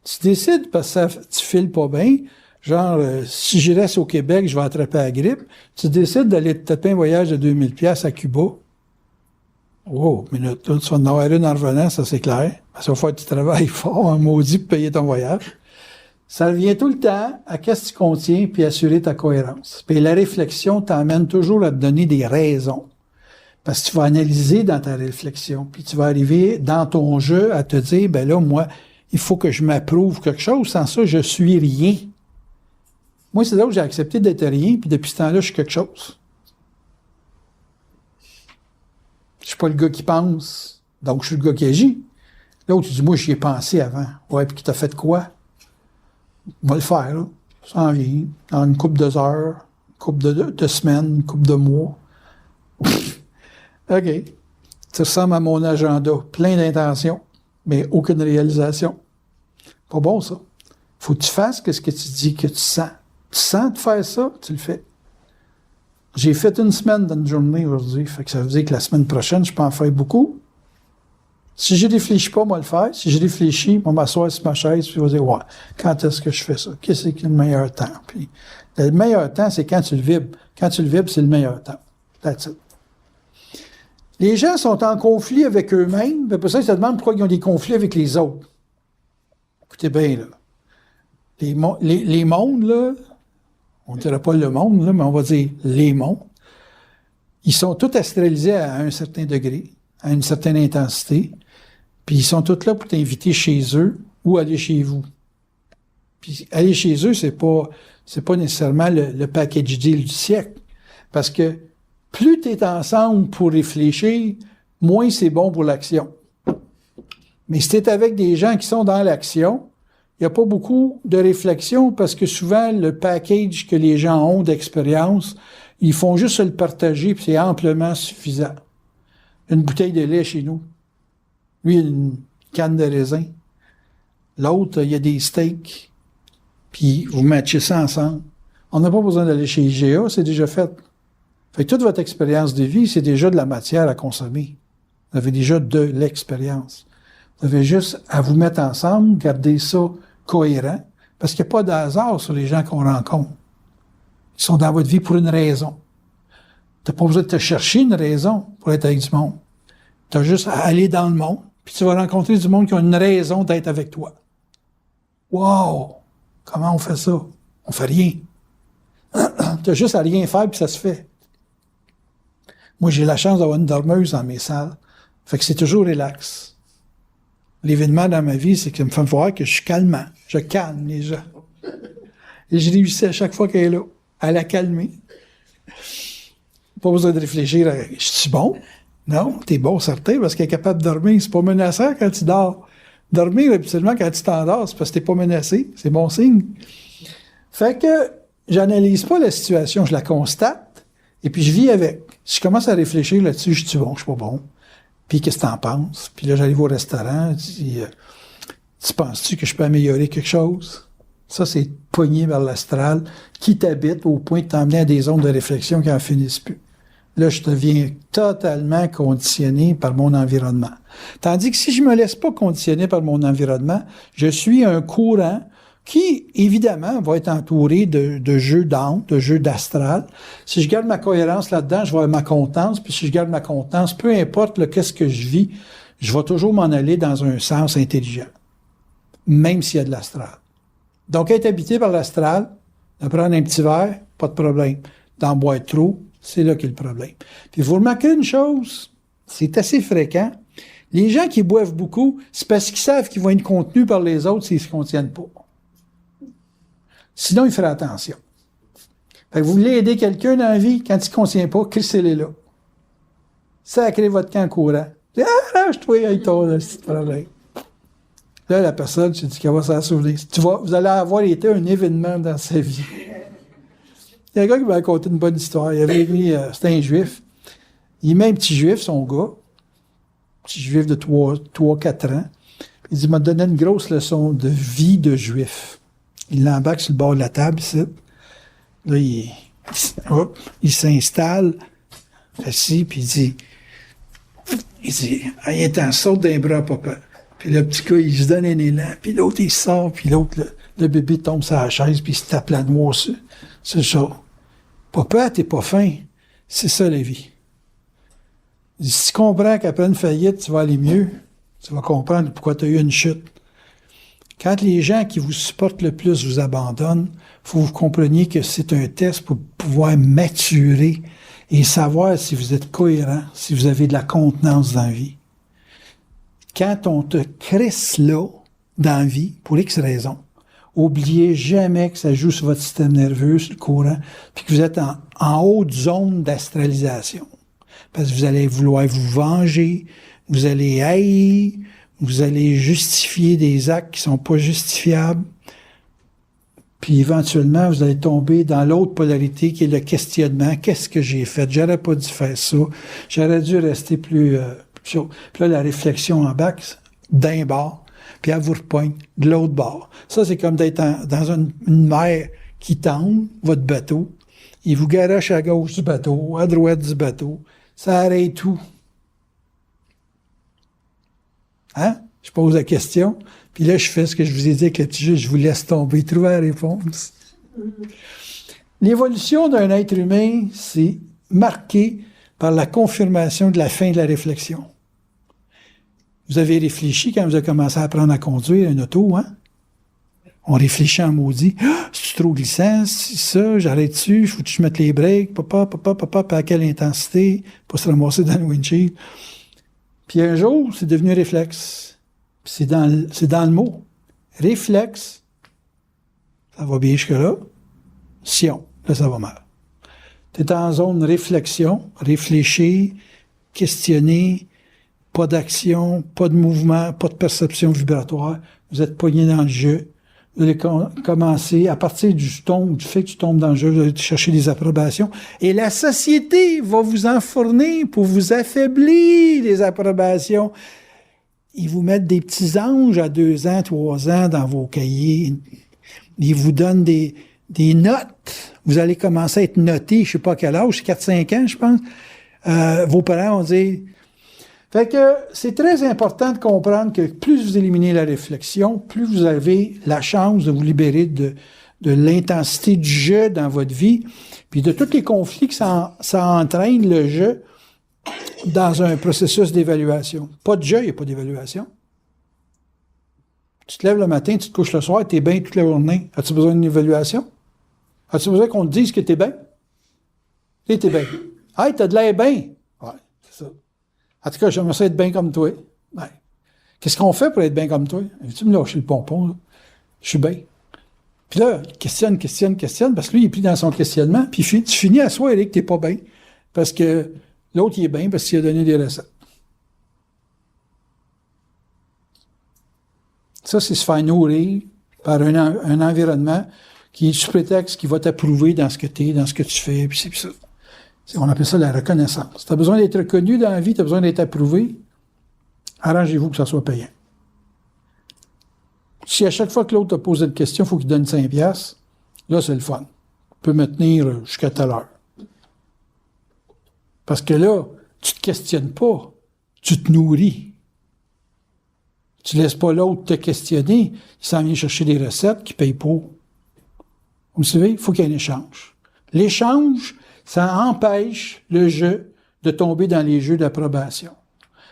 Tu décides, parce que tu files pas bien, genre, si je reste au Québec, je vais attraper la grippe, tu décides d'aller te taper un voyage de 2000$ à Cuba. Oh, minute, là, tu vas en avoir une en revenant, ça c'est clair. Parce qu'il va falloir que tu travailles fort, un maudit, pour payer ton voyage. Ça revient tout le temps à qu'est-ce que tu contiens, puis assurer ta cohérence. Puis la réflexion t'emmène toujours à te donner des raisons. Parce que tu vas analyser dans ta réflexion, puis tu vas arriver dans ton jeu à te dire, ben là, moi, il faut que je m'approuve quelque chose, sans ça, je suis rien. Moi, c'est là où j'ai accepté d'être rien, puis depuis ce temps-là, je suis quelque chose. Je suis pas le gars qui pense, donc je suis le gars qui agit. Là où tu dis, moi, j'y ai pensé avant. Ouais, puis qui t'a fait quoi? On va le faire, là. Ça en vient. Dans une couple de heures, une couple de semaines, une couple de mois. OK. Ça ressemble à mon agenda. Plein d'intentions, mais aucune réalisation. Pas bon, ça. Faut que tu fasses ce que tu dis que tu sens. Tu sens de faire ça, tu le fais. J'ai fait une semaine dans une journée aujourd'hui, fait que ça veut dire que la semaine prochaine, je peux en faire beaucoup. Si je réfléchis pas, moi le faire. Si je réfléchis, moi m'asseoir sur ma chaise, puis je vais dire, ouais, quand est-ce que je fais ça? Qu'est-ce qui est le meilleur temps? Puis, le meilleur temps, c'est quand tu le vibres. Quand tu le vibres, c'est le meilleur temps. That's it. Les gens sont en conflit avec eux-mêmes, puis pour ça, ils se demandent pourquoi ils ont des conflits avec les autres. Écoutez bien, là. Les mondes, là, on ne dirait pas le monde, là, mais on va dire les mondes, ils sont tous astralisés à un certain degré, à une certaine intensité, puis ils sont tous là pour t'inviter chez eux ou aller chez vous. Puis aller chez eux, c'est pas nécessairement le package deal du siècle, Parce que plus tu es ensemble pour réfléchir, moins c'est bon pour l'action. Mais si tu es avec des gens qui sont dans l'action, il n'y a pas beaucoup de réflexion parce que souvent, le package que les gens ont d'expérience, ils font juste se le partager puis c'est amplement suffisant. Une bouteille de lait chez nous. Lui, une canne de raisin. L'autre, il y a des steaks. Puis vous matchez ça ensemble. On n'a pas besoin d'aller chez IGA, c'est déjà fait. Fait que toute votre expérience de vie, c'est déjà de la matière à consommer. Vous avez déjà de l'expérience. Vous avez juste à vous mettre ensemble, garder ça cohérent, parce qu'il n'y a pas de hasard sur les gens qu'on rencontre. Ils sont dans votre vie pour une raison. Tu n'as pas besoin de te chercher une raison pour être avec du monde. Tu as juste à aller dans le monde, puis tu vas rencontrer du monde qui a une raison d'être avec toi. Wow! Comment on fait ça? On fait rien. Tu as juste à rien faire, puis ça se fait. Moi, j'ai la chance d'avoir une dormeuse dans mes salles. Fait que c'est toujours relax. L'événement dans ma vie, c'est que ça me fait voir que je suis calmant. Je calme les gens. Et je réussis à chaque fois qu'elle est là, à la calmer. Pas besoin de réfléchir à « je suis bon? » Non, t'es bon, certain, parce qu'elle est capable de dormir. C'est pas menaçant quand tu dors. Dormir, habituellement, quand tu t'endors, c'est parce que t'es pas menacé. C'est bon signe. Fait que j'analyse pas la situation, je la constate, et puis je vis avec. Si je commence à réfléchir là-dessus, je suis bon, je suis pas bon. Puis qu'est-ce que t'en penses? Puis là, j'arrive au restaurant, tu penses-tu que je peux améliorer quelque chose? Ça, c'est pogné vers l'astral, qui t'habite au point de t'emmener à des zones de réflexion qui n'en finissent plus. Là, je deviens totalement conditionné par mon environnement. Tandis que si je me laisse pas conditionner par mon environnement, je suis un courant qui, évidemment, va être entouré de jeux d'âme, de jeux d'astral. Si je garde ma cohérence là-dedans, je vais avoir ma contenance, puis si je garde ma contenance, peu importe qu'est-ce que je vis, je vais toujours m'en aller dans un sens intelligent, même s'il y a de l'astral. Donc, être habité par l'astral, de prendre un petit verre, pas de problème. D'en boire trop, c'est là qu'est le problème. Puis vous remarquerez une chose, c'est assez fréquent, les gens qui boivent beaucoup, c'est parce qu'ils savent qu'ils vont être contenus par les autres s'ils ne se contiennent pas. Sinon, il ferait attention. Fait que vous voulez aider quelqu'un dans la vie, quand il ne se contient pas, crissez-les là. Sacrez votre camp courant. Lâche-toi, avec ton petit problème. Là, la personne, je dis qu'elle va s'en souvenir. Vous allez avoir été un événement dans sa vie. Il y a un gars qui m'a raconté une bonne histoire. Il avait mis, c'était un juif. Il met un petit juif, son gars. Petit juif de 3-4 ans. Il dit, il m'a donné une grosse leçon de vie de juif. Il l'embarque sur le bord de la table, ici. Là, il s'installe, assis, puis il dit, il est en sorte d'un bras, papa. Puis le petit gars, il se donne un élan, puis l'autre, il sort, puis l'autre, le bébé tombe sur la chaise, puis il se tape la noix c'est ça. Papa, t'es pas fin. C'est ça, la vie. Il dit, si tu comprends qu'après une faillite, tu vas aller mieux, tu vas comprendre pourquoi tu as eu une chute. Quand les gens qui vous supportent le plus vous abandonnent, il faut que vous compreniez que c'est un test pour pouvoir maturer et savoir si vous êtes cohérent, si vous avez de la contenance dans la vie. Quand on te crisse là, dans la vie, pour X raisons, oubliez jamais que ça joue sur votre système nerveux, sur le courant, puis que vous êtes en haute zone d'astralisation. Parce que vous allez vouloir vous venger, vous allez haïr, vous allez justifier des actes qui sont pas justifiables, puis éventuellement, vous allez tomber dans l'autre polarité qui est le questionnement. Qu'est-ce que j'ai fait? J'aurais pas dû faire ça. J'aurais dû rester plus chaud. Puis là, la réflexion en bac, d'un bord, puis elle vous repoigne de l'autre bord. Ça, c'est comme d'être dans une mer qui tend votre bateau. Il vous garoche à gauche du bateau, à droite du bateau. Ça arrête tout. Hein? Je pose la question, puis là, je fais ce que je vous ai dit avec le petit jeu, je vous laisse tomber, trouver la réponse. L'évolution d'un être humain, c'est marqué par la confirmation de la fin de la réflexion. Vous avez réfléchi quand vous avez commencé à apprendre à conduire un auto, hein? On réfléchit en maudit. Ah, c'est trop glissant, c'est ça, j'arrête dessus, faut que je mette les breaks, papa, puis à quelle intensité, pour se ramasser dans le windshield. Puis un jour, c'est devenu réflexe. Puis c'est dans le mot. Réflexe, ça va bien jusque-là. Sion, là, ça va mal. Tu es en zone réflexion, réfléchir, questionner, pas d'action, pas de mouvement, pas de perception vibratoire. Vous êtes pogné dans le jeu. Vous allez commencer, à partir du fait que tu tombes dans le jeu, vous allez chercher des approbations. Et la société va vous en fournir pour vous affaiblir les approbations. Ils vous mettent des petits anges à 2 ans, 3 ans dans vos cahiers. Ils vous donnent des notes. Vous allez commencer à être noté, je sais pas à quel âge, 4-5 ans, je pense. Vos parents vont dire... Fait que c'est très important de comprendre que plus vous éliminez la réflexion, plus vous avez la chance de vous libérer de l'intensité du jeu dans votre vie, puis de tous les conflits que ça entraîne le jeu dans un processus d'évaluation. Pas de jeu, il n'y a pas d'évaluation. Tu te lèves le matin, tu te couches le soir, tu es bien toute la journée. As-tu besoin d'une évaluation? As-tu besoin qu'on te dise que tu es bien? Tu es bien. Hey, t'as de l'air bien. Ouais, c'est ça. En tout cas, j'aimerais ça être bien comme toi. Ouais. Qu'est-ce qu'on fait pour être bien comme toi? Tu me lâches le pompon, là. Je suis bien. Puis là, questionne, parce que lui, il est pris dans son questionnement, puis tu finis à soi, Eric, que t'es pas bien. Parce que l'autre, il est bien parce qu'il a donné des recettes. Ça, c'est se faire nourrir par un environnement qui est sous prétexte qui va t'approuver dans ce que tu es, dans ce que tu fais, puis c'est ça. On appelle ça la reconnaissance. Tu as besoin d'être reconnu dans la vie, tu as besoin d'être approuvé, arrangez-vous que ça soit payant. Si à chaque fois que l'autre te pose une question, il faut qu'il donne 5$, là, c'est le fun. Tu peux me tenir jusqu'à telle heure. Parce que là, tu te questionnes pas, tu te nourris. Tu laisses pas l'autre te questionner, il s'en vient chercher des recettes qu'il paye pas. Vous savez, il faut qu'il y ait un échange. L'échange, ça empêche le jeu de tomber dans les jeux d'approbation.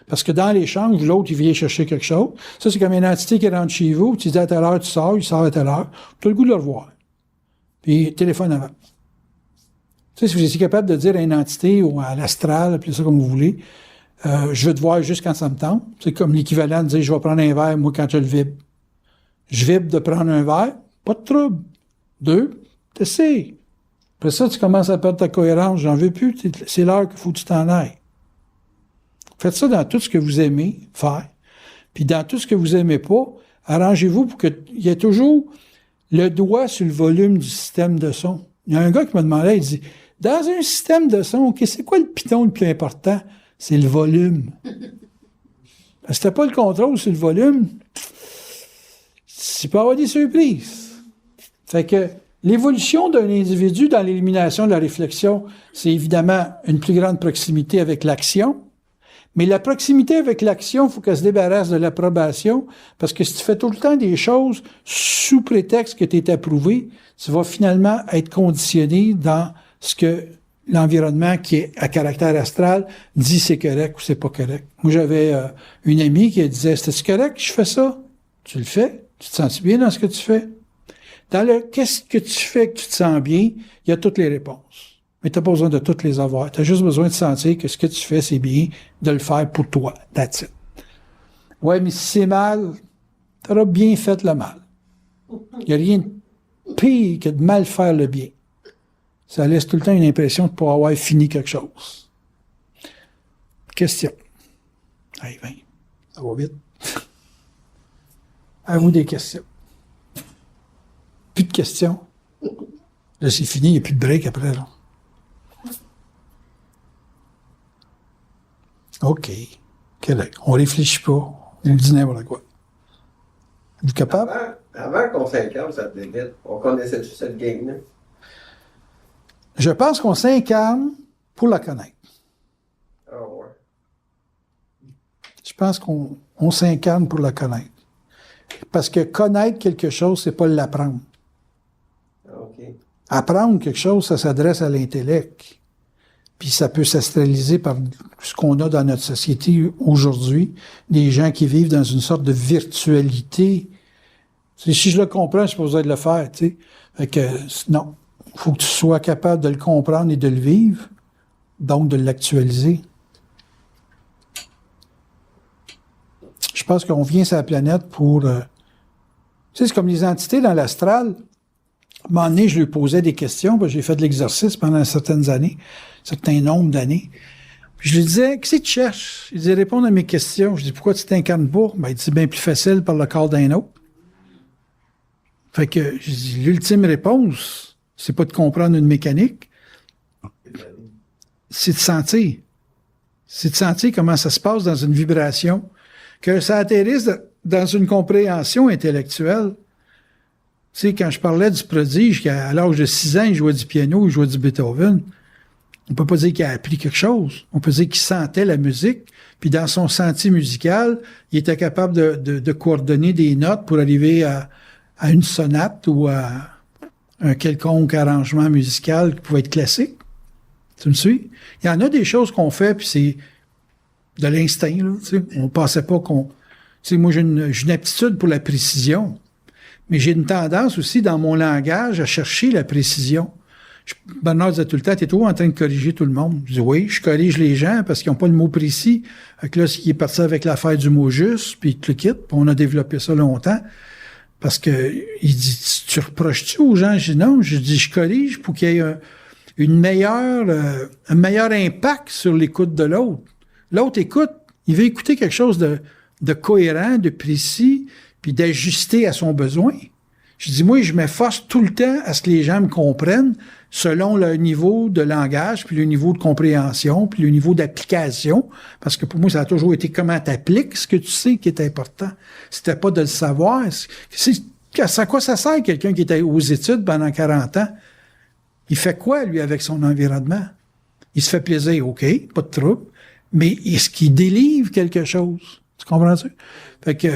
Parce que dans l'échange, l'autre, il vient chercher quelque chose. Ça, c'est comme une entité qui rentre chez vous, tu dis à telle heure, tu sors, il sort à telle heure. Tu as le goût de le revoir. Puis, téléphone avant. Tu sais, si vous étiez capable de dire à une entité ou à l'astral, appelez ça comme vous voulez, je veux te voir juste quand ça me tente. C'est comme l'équivalent de dire, je vais prendre un verre, moi, quand je le vibre. Je vibre de prendre un verre, pas de trouble. 2, t'essayes. Après ça, tu commences à perdre ta cohérence. J'en veux plus. C'est l'heure qu'il faut que tu t'en ailles. Faites ça dans tout ce que vous aimez faire. Puis dans tout ce que vous aimez pas, arrangez-vous pour qu'il y ait toujours le doigt sur le volume du système de son. Il y a un gars qui m'a demandé, il dit, dans un système de son, OK, c'est quoi le piton le plus important? C'est le volume. Parce que si t'as pas le contrôle sur le volume, tu peux avoir des surprises. Fait que l'évolution d'un individu dans l'élimination de la réflexion, c'est évidemment une plus grande proximité avec l'action. Mais la proximité avec l'action, il faut qu'elle se débarrasse de l'approbation, parce que si tu fais tout le temps des choses sous prétexte que tu es approuvé, tu vas finalement être conditionné dans ce que l'environnement qui est à caractère astral dit c'est correct ou c'est pas correct. Moi, j'avais une amie qui disait, c'est-tu correct que je fais ça? Tu le fais? Tu te sens bien dans ce que tu fais? Dans le qu'est-ce que tu fais que tu te sens bien, il y a toutes les réponses. Mais tu n'as pas besoin de toutes les avoir. Tu as juste besoin de sentir que ce que tu fais, c'est bien, de le faire pour toi. That's it. Ouais, mais si c'est mal, tu auras bien fait le mal. Il n'y a rien de pire que de mal faire le bien. Ça laisse tout le temps une impression de pouvoir avoir fini quelque chose. Question. Allez, viens. Ça va vite. À vous des questions. Plus de questions. Là, c'est fini, il n'y a plus de break après, là. OK. On réfléchit pas. On dit n'importe quoi. Vous êtes capable? Avant qu'on s'incarne cette limite, on connaissait-tu cette game-là? Je pense qu'on s'incarne pour la connaître. Ah ouais. Je pense qu'on s'incarne pour la connaître. Parce que connaître quelque chose, c'est pas l'apprendre. OK. Apprendre quelque chose, ça s'adresse à l'intellect. Puis ça peut s'astraliser par ce qu'on a dans notre société aujourd'hui, des gens qui vivent dans une sorte de virtualité. Si je le comprends, je suis supposé de le faire, tu sais. Fait que, non. Il faut que tu sois capable de le comprendre et de le vivre, donc de l'actualiser. Je pense qu'on vient sur la planète pour... tu sais, c'est comme les entités dans l'astral. un moment donné, je lui posais des questions, j'ai fait de l'exercice pendant certaines années, un certain nombre d'années. Puis je lui disais, qu'est-ce que tu cherches? Il disait, répondre à mes questions. Je dis, pourquoi tu t'incarnes pas? Ben, il dit, c'est bien plus facile par le corps d'un autre. Fait que, je dis, l'ultime réponse, c'est pas de comprendre une mécanique, c'est de sentir. C'est de sentir comment ça se passe dans une vibration, que ça atterrisse dans une compréhension intellectuelle. Tu sais, quand je parlais du prodige, qu'à l'âge de 6 ans, il jouait du piano, il jouait du Beethoven, on peut pas dire qu'il a appris quelque chose. On peut dire qu'il sentait la musique, puis dans son senti musical, il était capable de coordonner des notes pour arriver à une sonate ou à un quelconque arrangement musical qui pouvait être classique. Tu me suis? Il y en a des choses qu'on fait, puis c'est de l'instinct, là, tu sais. On pensait pas qu'on... Tu sais, moi, j'ai une aptitude pour la précision, mais j'ai une tendance aussi, dans mon langage, à chercher la précision. Bernard disait tout le temps, t'es toujours en train de corriger tout le monde. Je dis, oui, je corrige les gens parce qu'ils n'ont pas le mot précis. Fait que là, il est parti avec l'affaire du mot juste, puis il te le quitte, puis on a développé ça longtemps. Parce que, il dit, tu reproches-tu aux gens? Je dis, non, je dis, je corrige pour qu'il y ait un meilleur impact sur l'écoute de l'autre. L'autre écoute, il veut écouter quelque chose de cohérent, de précis, puis d'ajuster à son besoin. Je dis, moi, je m'efforce tout le temps à ce que les gens me comprennent selon leur niveau de langage, puis le niveau de compréhension, puis le niveau d'application, parce que pour moi, ça a toujours été comment t'appliques ce que tu sais qui est important. C'était pas de le savoir. À quoi ça sert quelqu'un qui était aux études pendant 40 ans? Il fait quoi, lui, avec son environnement? Il se fait plaisir, OK, pas de trouble, mais est-ce qu'il délivre quelque chose? Tu comprends ça? Fait que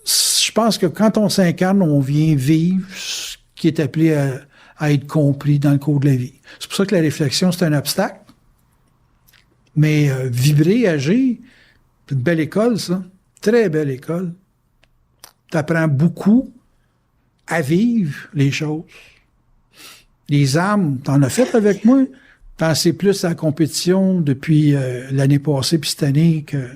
je pense que quand on s'incarne, on vient vivre ce qui est appelé à être compris dans le cours de la vie. C'est pour ça que la réflexion, c'est un obstacle. Mais vibrer, agir, c'est une belle école, ça. Très belle école. Tu apprends beaucoup à vivre les choses. Les armes, t'en as fait avec moi. T'en sais plus à la compétition depuis l'année passée puis cette année que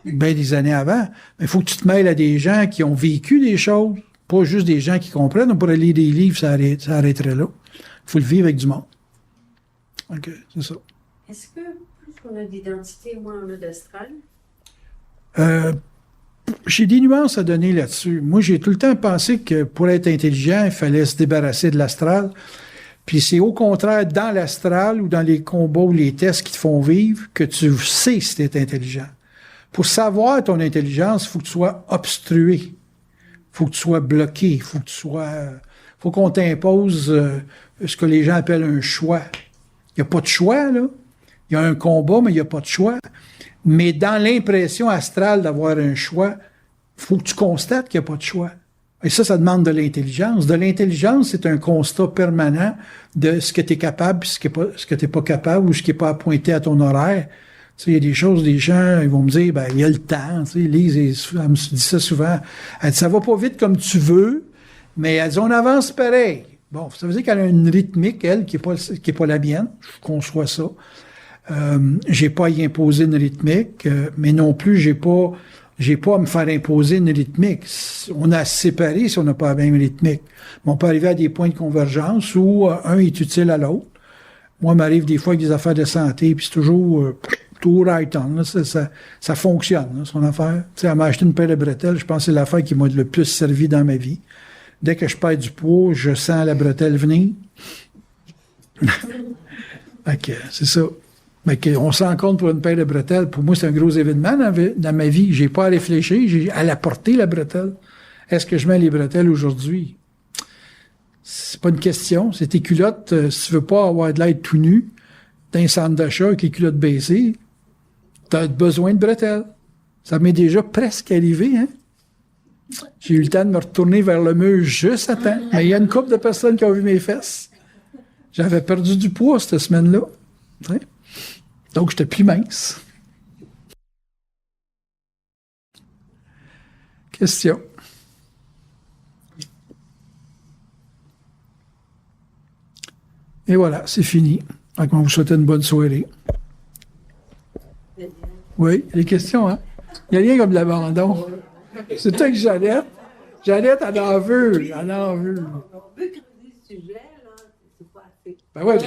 bien des années avant. Mais il faut que tu te mêles à des gens qui ont vécu des choses, pas juste des gens qui comprennent. On pourrait lire des livres, ça arrêterait là. Il faut le vivre avec du monde. OK, c'est ça. Est-ce que plus qu'on a d'identité, moins on a d'astral? J'ai des nuances à donner là-dessus. Moi, j'ai tout le temps pensé que pour être intelligent, il fallait se débarrasser de l'astral. Puis c'est au contraire dans l'astral ou dans les combats ou les tests qui te font vivre que tu sais si tu es intelligent. Pour savoir ton intelligence, il faut que tu sois obstrué. Il faut que tu sois bloqué. Il faut qu'on t'impose ce que les gens appellent un choix. Il n'y a pas de choix, là. Il y a un combat, mais il n'y a pas de choix. Mais dans l'impression astrale d'avoir un choix, il faut que tu constates qu'il n'y a pas de choix. Et ça demande de l'intelligence. De l'intelligence, c'est un constat permanent de ce que tu es capable, puis ce que tu n'es pas capable, ou ce qui n'est pas appointé à ton horaire. Tu sais, il y a des choses, des gens, ils vont me dire, il y a le temps. Tu sais, Lise, elle me dit ça souvent. Elle dit, ça va pas vite comme tu veux, mais elle dit, on avance pareil. Bon, ça veut dire qu'elle a une rythmique, elle, qui est pas la mienne. Je conçois ça. J'ai pas à y imposer une rythmique, mais non plus, j'ai pas à me faire imposer une rythmique. On a à se séparer si on n'a pas la même rythmique. Mais on peut arriver à des points de convergence où un est utile à l'autre. Moi, il m'arrive des fois avec des affaires de santé, puis c'est toujours tout right on. Là, ça fonctionne, là, son affaire. Tu sais, elle m'a acheté une paire de bretelles. Je pense que c'est l'affaire qui m'a le plus servi dans ma vie. Dès que je perds du poids, je sens la bretelle venir. OK, c'est ça. Mais on se rend compte pour une paire de bretelles. Pour moi, c'est un gros événement dans ma vie. J'ai pas à réfléchir, j'ai à la porter, la bretelle. Est-ce que je mets les bretelles aujourd'hui? C'est pas une question. C'est tes culottes. Si tu veux pas avoir de l'air tout nu, dans un centre d'achat avec les culottes baissées, t'as besoin de bretelles. Ça m'est déjà presque arrivé, hein? J'ai eu le temps de me retourner vers le mur juste à temps. Mais il y a une couple de personnes qui ont vu mes fesses. J'avais perdu du poids cette semaine-là. T'sais? Donc, j'étais plus mince. Question. Et voilà, c'est fini. Donc, on vous souhaite une bonne soirée. Oui, les questions, hein? Il n'y a rien comme de l'abandon. C'est toi que Jeannette, elle en veut. Elle en veut. On veut creuser le sujet, là. C'est pas assez. Ben ouais,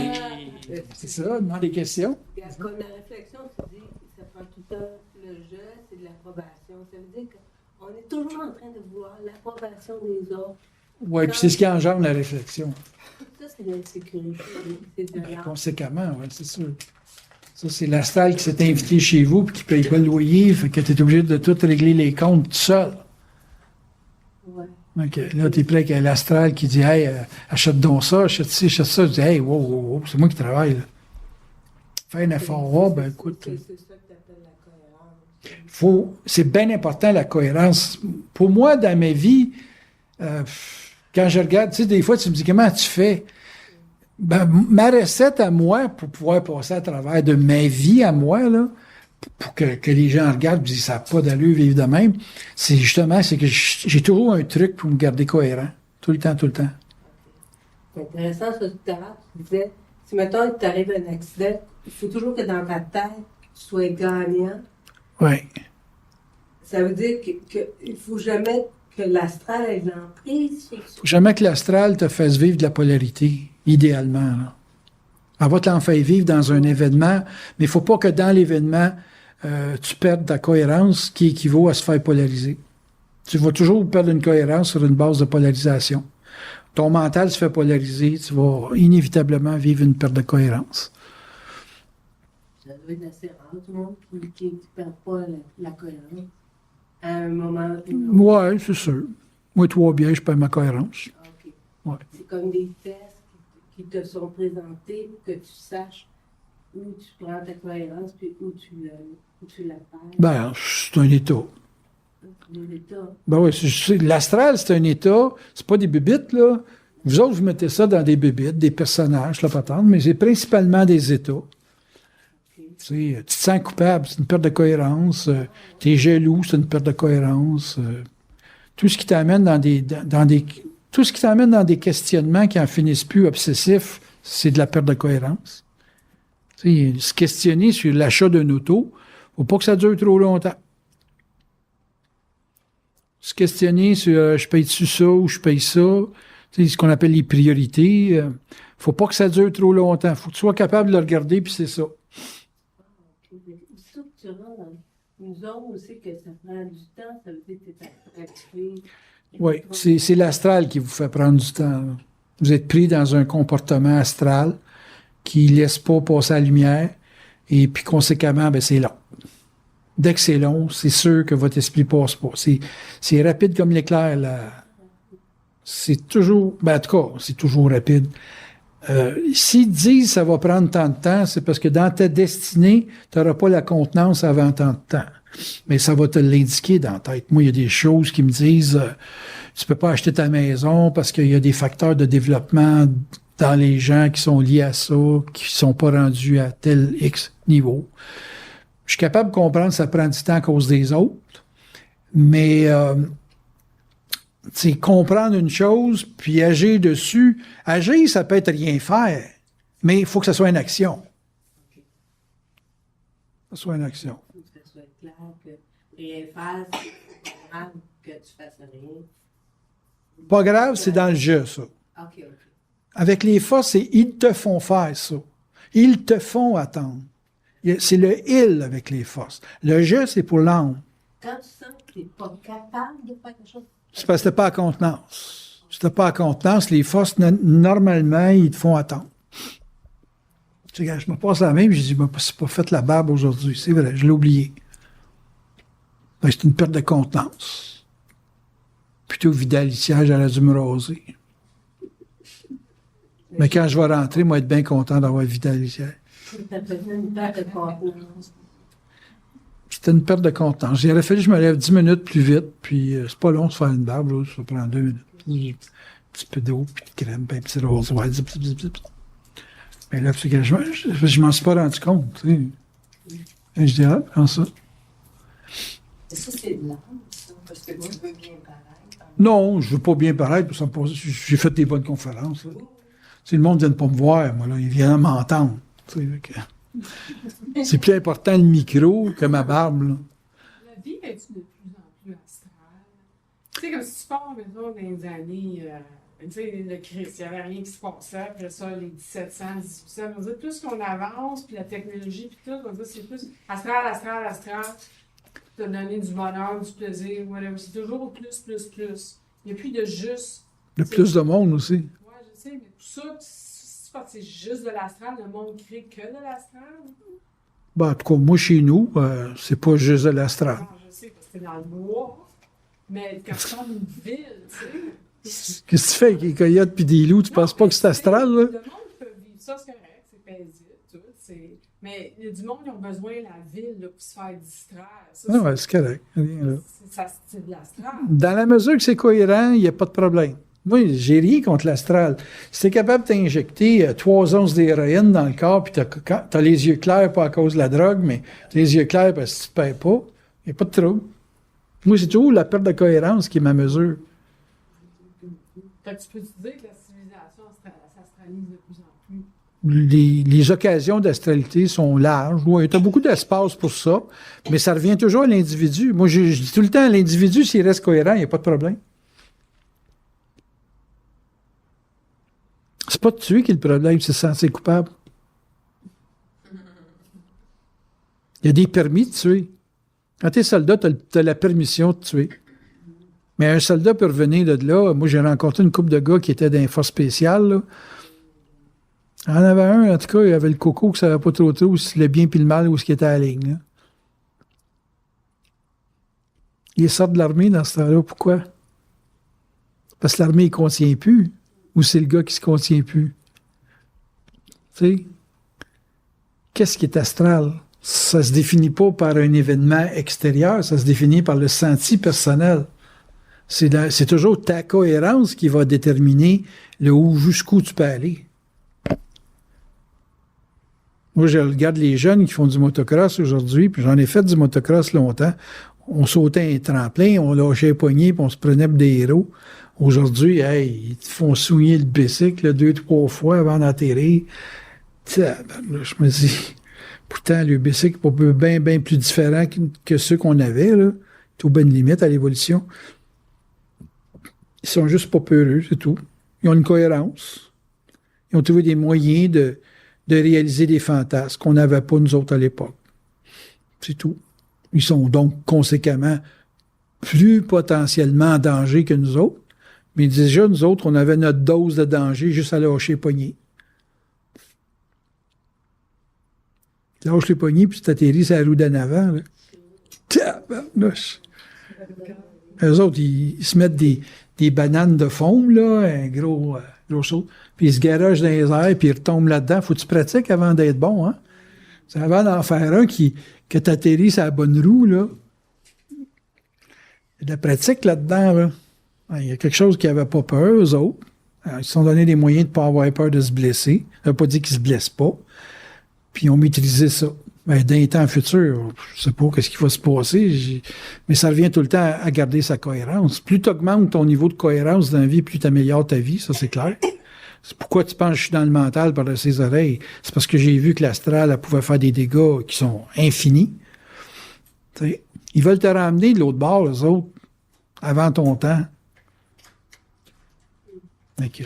mais c'est ça, demande des questions. Comme la réflexion, tu dis, ça prend tout le temps le jeu, c'est de l'approbation. Ça veut dire qu'on est toujours en train de vouloir l'approbation des autres. Oui, puis c'est ce qui engendre la réflexion. Tout ça, c'est de l'insécurité, c'est de Ben, l'art. conséquemment, oui, c'est sûr. Ça, c'est l'astral qui s'est invité chez vous puis qui paye pas le loyer, fait que tu es obligé de tout régler les comptes tout seul. Ouais. OK. Là, tu es prêt avec l'astral qui dit hey, achète donc ça, achète ci, achète ça. Je dis hey, wow, wow, wow, c'est moi qui travaille. Là. Fais un effort. Oh, ben écoute. C'est ça que tu appelles la cohérence. C'est bien important la cohérence. Pour moi, dans ma vie, quand je regarde, tu sais, des fois, tu me dis comment tu fais. Ben, ma recette à moi, pour pouvoir passer à travers de ma vie à moi, là, pour que les gens regardent et disent ça n'a pas d'allure vivre de même, c'est justement c'est que j'ai toujours un truc pour me garder cohérent. Tout le temps, tout le temps. C'est intéressant, ça, tout à l'heure, tu disais, si mettons il t'arrive un accident, il faut toujours que dans ta tête, tu sois gagnant. Oui. Ça veut dire qu'il ne faut jamais que l'astral ait l'emprise sur ça. Faut jamais que l'astral te fasse vivre de la polarité, idéalement. Là. Elle va t'en faire vivre dans un événement, mais il faut pas que dans l'événement, tu perdes ta cohérence qui équivaut à se faire polariser. Tu vas toujours perdre une cohérence sur une base de polarisation. Ton mental se fait polariser, tu vas inévitablement vivre une perte de cohérence. Ça doit être assez rare, tout le monde qui ne perd pas la cohérence à un moment ou l'autre. Oui, c'est sûr. Moi, toi, bien, je perds ma cohérence. OK. Ouais. C'est comme des tests qui te sont présentés pour que tu saches où tu prends ta cohérence puis où tu la perds. Ben, c'est un état. C'est l'état. Ben oui, l'astral, c'est un état. C'est pas des bébites, là. Vous autres, vous mettez ça dans des bébites, des personnages, la patente, mais c'est principalement des états. Tu te sens coupable, c'est une perte de cohérence. Tu es jaloux, c'est une perte de cohérence. Tout ce qui t'amène tout ce qui t'amène dans des questionnements qui en finissent plus obsessifs, c'est de la perte de cohérence. Tu sais, se questionner sur l'achat d'un auto, faut pas que ça dure trop longtemps. Se questionner sur je paye-tu ça ou je paye ça, tu sais, ce qu'on appelle les priorités, faut pas que ça dure trop longtemps. Faut que tu sois capable de le regarder, puis c'est ça. Aussitôt que tu rentres dans une zone aussi que ça prend du temps, ça veut dire que tu es attracté. Oui, c'est l'astral qui vous fait prendre du temps. Là. Vous êtes pris dans un comportement astral qui ne laisse pas passer la lumière et puis conséquemment, ben, c'est long. Dès que c'est long, c'est sûr que votre esprit passe pas. C'est rapide comme l'éclair. Là. C'est toujours, ben, en tout cas, c'est toujours rapide. S'ils disent que ça va prendre tant de temps, c'est parce que dans ta destinée, tu n'auras pas la contenance avant tant de temps. Mais ça va te l'indiquer dans la tête. Moi, il y a des choses qui me disent tu peux pas acheter ta maison parce qu'il y a des facteurs de développement dans les gens qui sont liés à ça, qui sont pas rendus à tel X niveau. Je suis capable de comprendre que ça prend du temps à cause des autres, mais comprendre une chose, puis agir dessus. Agir, ça peut être rien faire, mais il faut que ça soit une action. Que ça soit une action. Il faut que ça soit clair que rien faire, c'est pas grave que tu fasses rien. Pas grave, c'est dans le jeu, ça. OK. Avec les forces, c'est ils te font faire ça. Ils te font attendre. C'est le « il » avec les forces. Le « je », c'est pour l'âme. Quand tu sens que tu n'es pas capable de faire quelque chose, C'est parce que t'as pas à contenance. Si t'as pas à contenance, les forces, normalement, ils te font attendre. Tu sais, je me passe la même, je dis, c'est pas fait la barbe aujourd'hui. C'est vrai, je l'ai oublié. Ben, c'est une perte de contenance. Plutôt vider le siège, elle a dû me raser. Mais quand je vais rentrer, moi, être bien content d'avoir vidé le siège. ça faisait une perte de contenance. C'était une perte de contenance. Il aurait fallu que je me lève 10 minutes plus vite, puis c'est pas long de faire une barbe, là, ça prend 2 minutes. Un petit peu d'eau, puis de crème, puis un petit rose. Ouais, mais là, c'est que je m'en suis pas rendu compte. Tu sais. Et je dis, ah, prends ça. Et ça, c'est de l'âme, ça, parce que tu veux bien paraître. Non, je veux pas bien paraître, ça me passe. J'ai fait des bonnes conférences. Là. Si le monde ne vient pas me voir, moi, là, il vient m'entendre. Tu sais, c'est plus important le micro que ma barbe. Là. La vie est de plus en plus astrale? sais, comme si tu pars, mettons, dans les années, tu sais, le Christ, il n'y avait rien qui se passait. Après ça, les 1700, 1800, on va dire, plus qu'on avance, puis la technologie, puis tout, on va dire, c'est plus astral, te donner du bonheur, du plaisir, whatever. C'est toujours plus. Il n'y a plus de juste. Il y a plus de monde aussi. Ouais, je sais, mais tout ça, c'est pas que c'est juste de l'astral, le monde crée que de l'astral. Ben, en tout cas, moi, chez nous, c'est pas juste de l'astral. Non, je sais, parce que c'est dans le bois. Mais quand tu tombes une ville, tu sais. Qu'est-ce que tu fais avec les coyotes puis des loups? Tu penses pas que c'est astral, là? Le monde peut vivre ça, c'est correct, c'est paisible, tout. Mais il y a du monde qui ont besoin de la ville là, pour se faire distraire. Ça, Non, ouais, c'est correct. Rien, là. c'est de l'astral. Dans la mesure que c'est cohérent, il n'y a pas de problème. Moi, j'ai rien contre l'astral. Si tu es capable de t'injecter 3 onces d'héroïne dans le corps, puis tu as les yeux clairs, pas à cause de la drogue, mais t'as les yeux clairs parce que tu ne payes pas, il n'y a pas de trouble. Moi, c'est toujours la perte de cohérence qui est ma mesure. Fait que tu peux te dire que la civilisation s'astralise de plus en plus. Les occasions d'astralité sont larges. Oui, tu as beaucoup d'espace pour ça, mais ça revient toujours à l'individu. Moi, je dis tout le temps, l'individu, s'il reste cohérent, il n'y a pas de problème. C'est pas de tuer qui est le problème, c'est se sentir coupable. Il y a des permis de tuer. Quand tu es soldat, tu as la permission de tuer. Mais un soldat peut revenir de là. Moi, j'ai rencontré une couple de gars qui étaient dans les forces spéciales. Là. Il y en avait un, en tout cas, il avait le coco qui ne savait pas trop si le bien puis le mal ou ce qui était à la ligne. Là. Il sort de l'armée dans ce temps-là. Pourquoi? Parce que l'armée ne contient plus. Ou c'est le gars qui se contient plus. Tu sais? Qu'est-ce qui est astral? Ça ne se définit pas par un événement extérieur, ça se définit par le senti personnel. C'est toujours ta cohérence qui va déterminer jusqu'où tu peux aller. Moi, je regarde les jeunes qui font du motocross aujourd'hui, puis j'en ai fait du motocross longtemps. On sautait un tremplin, on lâchait les poignées, puis on se prenait pour des héros. Aujourd'hui, hey, ils te font souiller le bicycle 2-3 fois avant d'atterrir. Là, je me dis, pourtant, le bicycle est bien plus différent que ceux qu'on avait. Là. C'est aux bonnes limites à l'évolution. Ils sont juste pas peureux, c'est tout. Ils ont une cohérence. Ils ont trouvé des moyens de réaliser des fantasmes qu'on n'avait pas, nous autres, à l'époque. C'est tout. Ils sont donc conséquemment plus potentiellement en danger que nous autres. Mais déjà, nous autres, on avait notre dose de danger juste à lâcher les poignées. Tu lâches les poignées, puis tu t'atterris sur la roue d'en avant. Tabarnouche! Eux autres, ils se mettent des bananes de foam, là, un gros chose, puis ils se garagent dans les airs, puis ils retombent là-dedans. Faut que tu pratiques avant d'être bon, hein? C'est avant d'en faire un que tu atterris sur la bonne roue, là. Il y a de la pratique là-dedans, là. Il y a quelque chose qui n'avait pas peur, eux autres. Alors, ils se sont donné des moyens de ne pas avoir peur de se blesser. Ça ne veut pas dire qu'ils ne se blessent pas. Puis ils ont maîtrisé ça. Ben, dans les temps futurs, je ne sais pas ce qui va se passer, mais ça revient tout le temps à garder sa cohérence. Plus tu augmentes ton niveau de cohérence dans la vie, plus tu améliores ta vie, ça c'est clair. C'est pourquoi tu penses que je suis dans le mental par ses oreilles. C'est parce que j'ai vu que l'astral pouvait faire des dégâts qui sont infinis. T'sais, ils veulent te ramener de l'autre bord, eux autres, avant ton temps. Donc,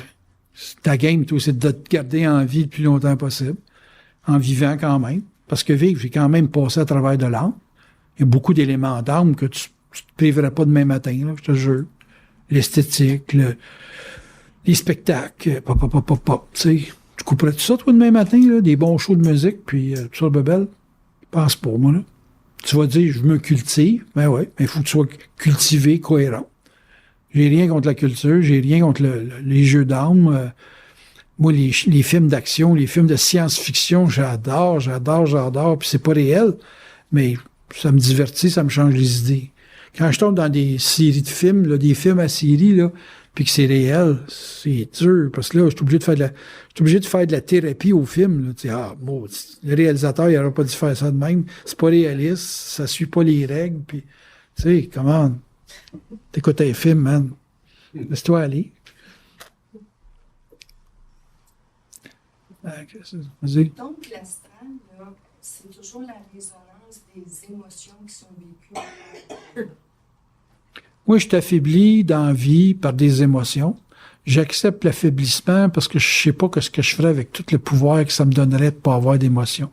ta game, toi, c'est de te garder en vie le plus longtemps possible, en vivant quand même. Parce que vivre, j'ai quand même passé à travers de l'âme. Il y a beaucoup d'éléments d'âme que tu ne te priverais pas demain matin, là, je te jure. L'esthétique, les spectacles, tu sais. Tu couperais tout ça, toi, demain matin, là, des bons shows de musique, puis tout ça, bebelle? Je pense pas, moi, là. Tu vas dire, je me cultive. Ben ouais, mais il faut que tu sois cultivé, cohérent. J'ai rien contre la culture, j'ai rien contre les jeux d'armes. Moi, les films d'action, les films de science-fiction, j'adore, puis c'est pas réel, mais ça me divertit, ça me change les idées. Quand je tombe dans des séries de films, là, des films à série, là, puis que c'est réel, c'est dur, parce que là, je suis obligé de faire de la thérapie au film, là. Tu sais, bon, le réalisateur, il n'aurait pas dû faire ça de même, c'est pas réaliste, ça suit pas les règles, puis, tu sais, comment, t'écoutes un film, man, laisse-toi aller. Vas-y. Donc, l'astral, là, c'est toujours la résonance des émotions qui sont vécues. Moi, je suis affaibli dans la vie par des émotions. J'accepte l'affaiblissement parce que je sais pas ce que je ferais avec tout le pouvoir que ça me donnerait de pas avoir d'émotions.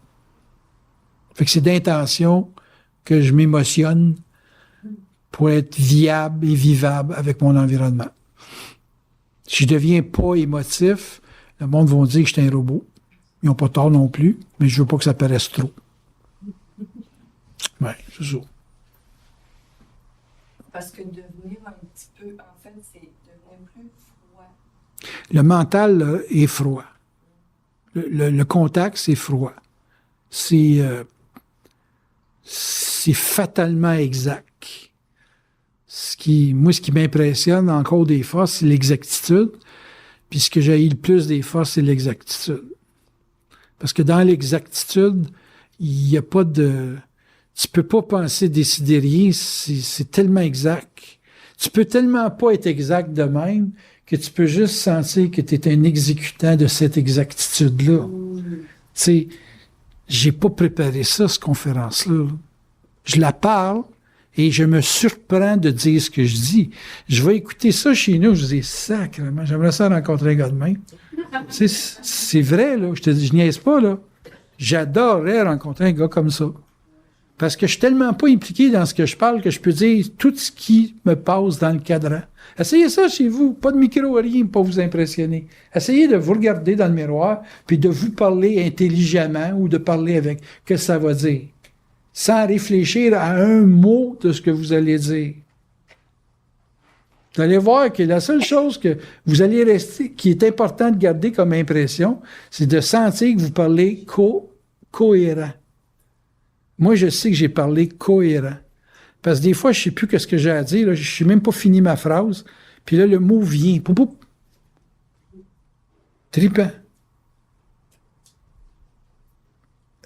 Fait que c'est d'intention que je m'émotionne pour être viable et vivable avec mon environnement. Si je deviens pas émotif, le monde va dire que je suis un robot. Ils n'ont pas tort non plus, mais je veux pas que ça paraisse trop. Ouais, c'est ça. Parce que devenir un petit peu, en fait, c'est devenir plus froid. Le mental là, est froid. Le contact, c'est froid. C'est fatalement exact. Moi, ce qui m'impressionne encore des fois, c'est l'exactitude. Puis ce que j'ai le plus des fois, c'est l'exactitude. Parce que dans l'exactitude, il n'y a pas de... Tu peux pas penser décider rien, c'est tellement exact. Tu peux tellement pas être exact de même que tu peux juste sentir que tu es un exécutant de cette exactitude-là. Tu sais, j'ai pas préparé ça, cette conférence-là. Je la parle et je me surprends de dire ce que je dis. Je vais écouter ça chez nous, je dis sacrément, j'aimerais ça rencontrer un gars de même. C'est vrai, là, je te dis, je niaise pas, là. J'adorerais rencontrer un gars comme ça. Parce que je suis tellement pas impliqué dans ce que je parle que je peux dire tout ce qui me passe dans le cadran. Essayez ça chez vous, pas de micro, rien pour vous impressionner. Essayez de vous regarder dans le miroir, puis de vous parler intelligemment ou de parler avec qu'est-ce que ça va dire, sans réfléchir à un mot de ce que vous allez dire. Vous allez voir que la seule chose que vous allez rester, qui est important de garder comme impression, c'est de sentir que vous parlez cohérent. Moi, je sais que j'ai parlé cohérent. Parce que des fois, je ne sais plus ce que j'ai à dire. Là, je n'ai même pas fini ma phrase. Puis là, le mot vient. Poup, poup. Trippant.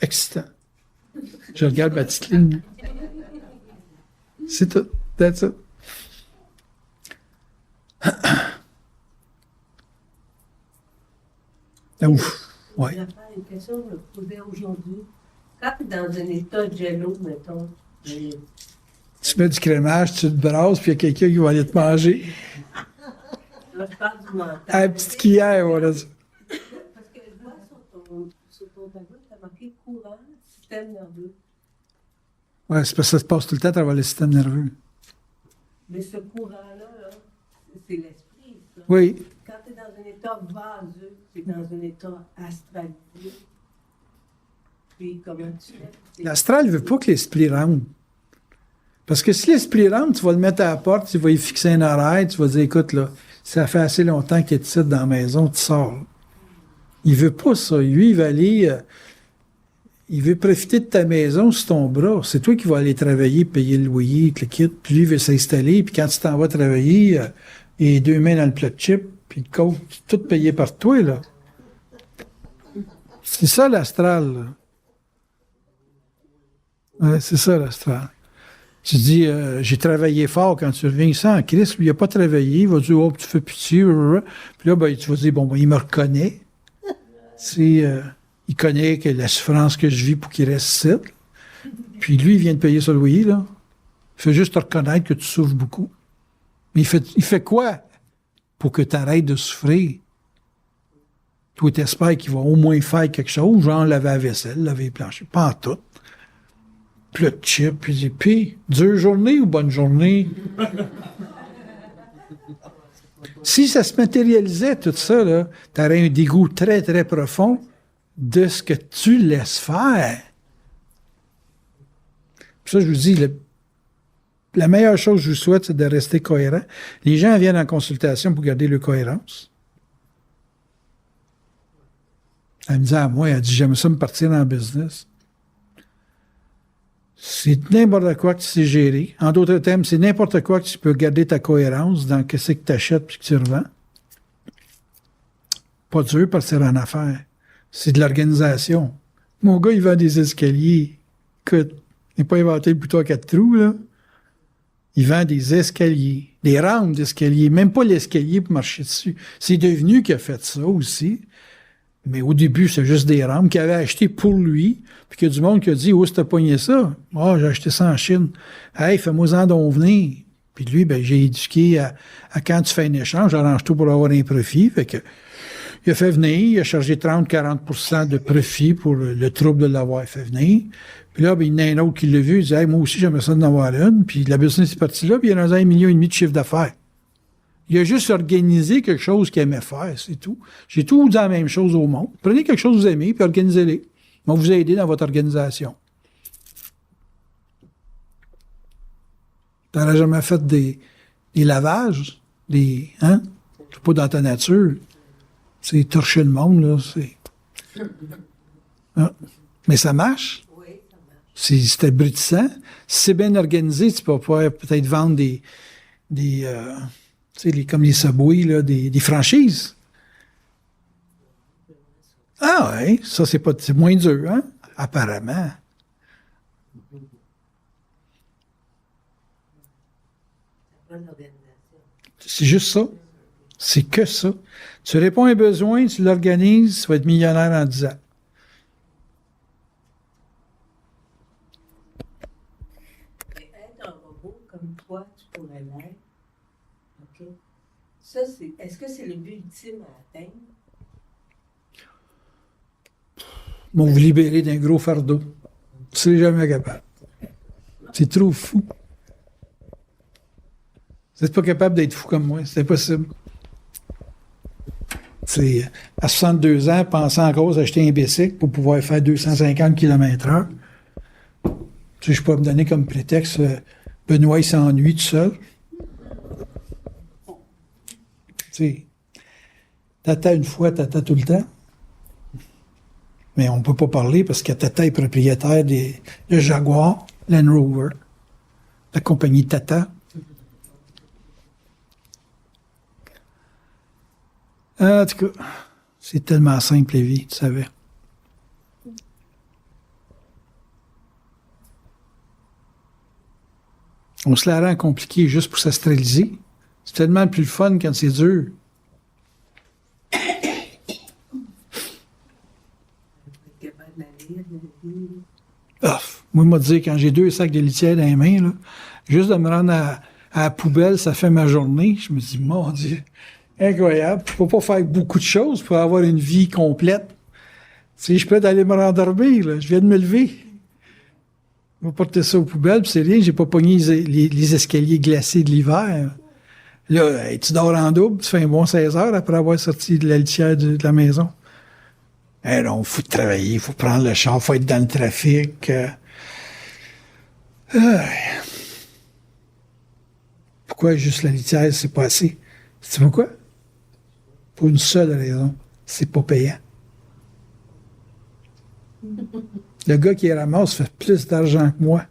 Excitant. Je regarde ma petite ligne. C'est tout. That's it. Ouf. Ouais. Une question que je me posais aujourd'hui. Quand tu es dans un état de jello, mettons, Tu mets du crémage, tu te brasses, puis il y a quelqu'un qui va aller te manger. là, je parle du mental. À la petite cuillère, voilà. Parce que je vois sur ton tableau, tu as marqué courant, système nerveux. Ouais, c'est parce que ça se passe tout le temps à travers le système nerveux. Mais ce courant-là, là, c'est l'esprit, ça. Oui. Quand tu es dans un état vaseux, tu es dans un état astralisé. Puis comment tu fais? L'astral ne veut pas que l'esprit rentre. Parce que si l'esprit rentre, tu vas le mettre à la porte, tu vas y fixer un horaire, tu vas dire, écoute, là, ça fait assez longtemps qu'il est ici dans la maison, tu sors. Il veut pas ça. Lui, il va aller... il veut profiter de ta maison sur ton bras. C'est toi qui vas aller travailler, payer le loyer, le kit. Puis lui, il veut s'installer. Puis quand tu t'en vas travailler, il a 2 mains dans le plat de chips, puis le coke, tout payé par toi, là. C'est ça, l'astral, là. Ouais, c'est ça, l'astral. Tu dis, j'ai travaillé fort quand tu reviens ici en Christ, lui, il n'a pas travaillé, il va dire, oh, tu fais pitié, puis là, ben, tu vas dire, bon, ben, il me reconnaît. Il connaît que la souffrance que je vis pour qu'il reste ici. Puis lui, il vient de payer son loyer, là. Il fait juste te reconnaître que tu souffres beaucoup. Mais il fait quoi pour que tu arrêtes de souffrir? Toi, t'espères qu'il va au moins faire quelque chose, genre laver la vaisselle, laver les planchers. Pas en tout. Plat de chips, puis dure journée ou bonne journée? Si ça se matérialisait, tout ça, là, t'aurais un dégoût très, très profond de ce que tu laisses faire. Puis ça, je vous dis, la meilleure chose que je vous souhaite, c'est de rester cohérent. Les gens viennent en consultation pour garder leur cohérence. Elle me dit à moi, elle dit, j'aime ça me partir en business. C'est n'importe quoi que tu sais gérer. En d'autres termes, c'est n'importe quoi que tu peux garder ta cohérence dans ce que tu achètes et que tu revends. Pas dur partir en affaires. C'est de l'organisation. Mon gars, il vend des escaliers. Écoute, il n'est pas inventé le bouton à 4 trous, là. Il vend des escaliers, des rampes d'escalier, même pas l'escalier pour marcher dessus. C'est devenu qu'il a fait ça aussi. Mais au début, c'est juste des rampes qu'il avait achetées pour lui, puis qu'il y a du monde qui a dit « Où est-ce que t'as pogné ça? »« Ah, j'ai acheté ça en Chine. »« Hey, fais-moi-en donc venir. » Puis lui, ben, j'ai éduqué à quand tu fais un échange, arrange tout pour avoir un profit. Fait que, il a fait venir, il a chargé 30-40% de profit pour le trouble de l'avoir fait venir. Puis là, ben, il y en a un autre qui l'a vu, il dit hey, moi aussi, j'aimerais ça d'en avoir une. Puis la business est partie là, puis il a rendu à 1,5 million de chiffre d'affaires. Il a juste organisé quelque chose qu'il aimait faire, c'est tout. J'ai tout dit la même chose au monde. Prenez quelque chose que vous aimez, puis organisez-les. On va vous aider dans votre organisation. Tu n'aurais jamais fait des lavages, hein? C'est pas dans ta nature. C'est torcher le monde, là. Ah. Mais ça marche. Oui, ça marche. C'est abrutissant. Si c'est bien organisé, tu peux pouvoir peut-être vendre tu sais, comme les Subway, là, des franchises. Ah oui, ça, c'est moins dur, hein? Apparemment. Bonne organisation. C'est juste ça. C'est que ça. Tu réponds à un besoin, tu l'organises, tu vas être millionnaire en 10 ans. Mais être un robot comme toi, tu pourrais l'être. OK? Ça, est-ce que c'est le but ultime à atteindre? Vont vous libérer d'un gros fardeau. Tu serais jamais capable. C'est trop fou. Vous n'êtes pas capable d'être fou comme moi. C'est impossible. C'est à 62 ans, penser encore à acheter un bicycle pour pouvoir faire 250 km/h. Tu sais, je peux pas me donner comme prétexte Benoît, il s'ennuie tout seul. Tu sais, Tata une fois, Tata tout le temps. Mais on ne peut pas parler parce que Tata est propriétaire de Jaguar, Land Rover, la compagnie Tata. En tout cas, c'est tellement simple la vie, tu savais. On se la rend compliquée juste pour s'astraliser. C'est tellement plus le fun quand c'est dur. Ah, moi, je me dis, quand j'ai 2 sacs de litière dans les mains, là, juste de me rendre à la poubelle, ça fait ma journée. Je me dis, mon Dieu, incroyable. Je peux pas faire beaucoup de choses pour avoir une vie complète. Tu sais, je peux aller me rendormir, là. Je viens de me lever. Je vais porter ça aux poubelles, puis c'est rien, j'ai pas pogné les escaliers glacés de l'hiver. Là, hey, tu dors en double, tu fais un bon 16 heures après avoir sorti de la litière de la maison. Eh non, il faut travailler, il faut prendre le char, il faut être dans le trafic. Pourquoi juste la litière, c'est pas assez? C'est pourquoi? Pour une seule raison, c'est pas payant. Le gars qui ramasse fait plus d'argent que moi.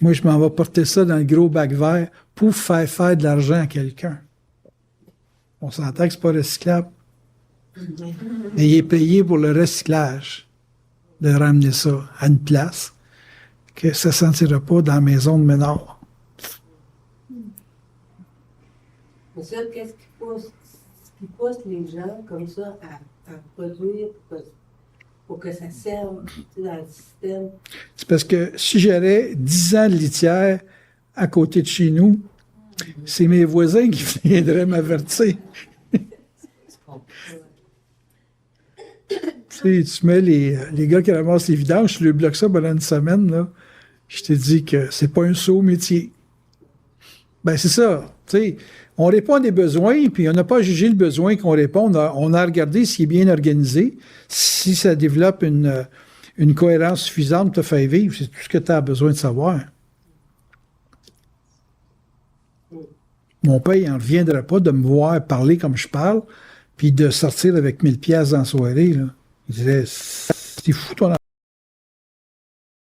Moi, je m'en vais porter ça dans le gros bac vert pour faire de l'argent à quelqu'un. On s'entend que c'est pas recyclable. Mais il est payé pour le recyclage de ramener ça à une place que ça ne se sentira pas dans la maison de Ménard. Mais ça, qu'est-ce qui pousse les gens comme ça à produire pour que ça serve dans le système? C'est parce que si j'aurais 10 ans de litière à côté de chez nous, c'est mes voisins qui viendraient m'avertir. Tu sais, tu mets les gars qui ramassent les vidanges, tu leur bloques ça pendant une semaine, là. Je te dis que c'est pas un saut métier. Ben, c'est ça. Tu sais, on répond à des besoins, puis on n'a pas jugé le besoin qu'on répond. On a regardé s'il est bien organisé, si ça développe une cohérence suffisante pour te faire vivre. C'est tout ce que tu as besoin de savoir. Mon père, il n'en reviendra pas de me voir parler comme je parle, puis de sortir avec 1000 piastres dans la soirée, là. Il dirait, c'est fou ton